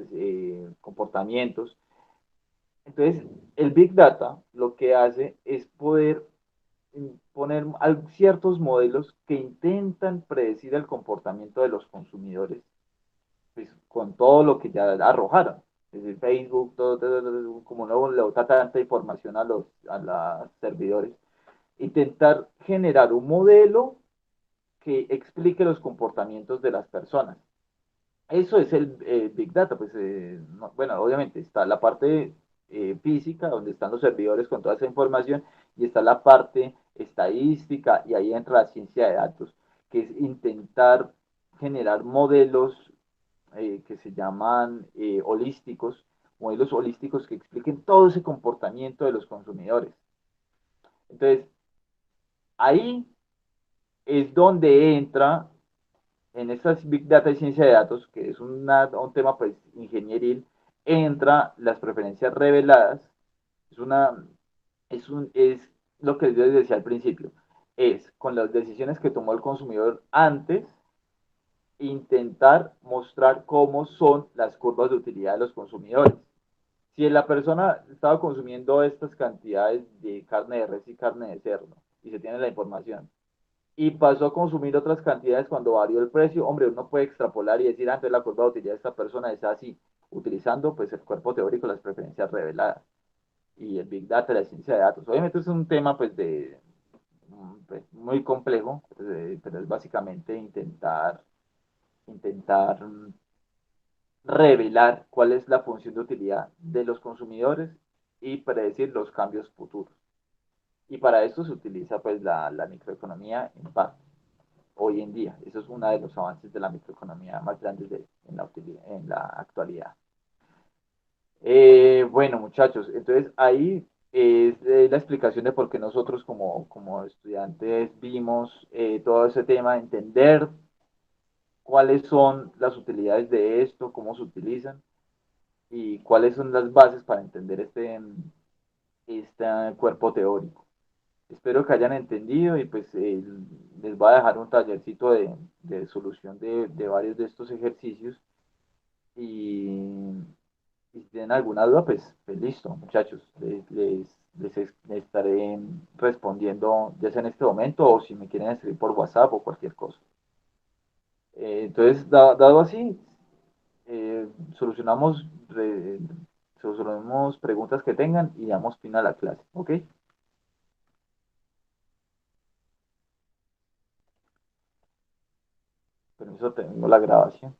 comportamientos. Entonces, el Big Data lo que hace es poder poner ciertos modelos que intentan predecir el comportamiento de los consumidores, pues, con todo lo que ya arrojaron. Es decir, Facebook, como no le bota tanta información a los servidores, intentar generar un modelo que explique los comportamientos de las personas. Eso es el Big Data, pues no, bueno, obviamente está la parte física, donde están los servidores con toda esa información, y está la parte estadística, y ahí entra la ciencia de datos, que es intentar generar modelos que se llaman holísticos, modelos holísticos que expliquen todo ese comportamiento de los consumidores. Entonces, ahí es donde entra en estas Big Data y ciencia de datos, que es un tema pues ingenieril, entra las preferencias reveladas. Es una, es lo que yo les decía al principio, es con las decisiones que tomó el consumidor antes, intentar mostrar cómo son las curvas de utilidad de los consumidores. Si la persona estaba consumiendo estas cantidades de carne de res y carne de cerdo, y se tiene la información, y pasó a consumir otras cantidades cuando varió el precio, hombre, uno puede extrapolar y decir, antes la curva de utilidad de esta persona es así, utilizando pues el cuerpo teórico, las preferencias reveladas y el Big Data, la ciencia de datos. Obviamente es un tema pues, muy complejo, pero es básicamente intentar revelar cuál es la función de utilidad de los consumidores y predecir los cambios futuros. Y para esto se utiliza pues la microeconomía en parte hoy en día. Eso es uno de los avances de la microeconomía más grandes en la actualidad. Bueno, muchachos, entonces ahí es la explicación de por qué nosotros como estudiantes vimos todo ese tema, entender cuáles son las utilidades de esto, cómo se utilizan y cuáles son las bases para entender este cuerpo teórico. Espero que hayan entendido y pues les voy a dejar un tallercito de solución de varios de estos ejercicios y, y si tienen alguna duda, pues listo, muchachos, les estaré respondiendo ya sea en este momento o si me quieren escribir por WhatsApp o cualquier cosa. Entonces, dado así, eh, solucionamos, solucionamos preguntas que tengan y damos fin a la clase, ¿ok? Permiso, tengo la grabación.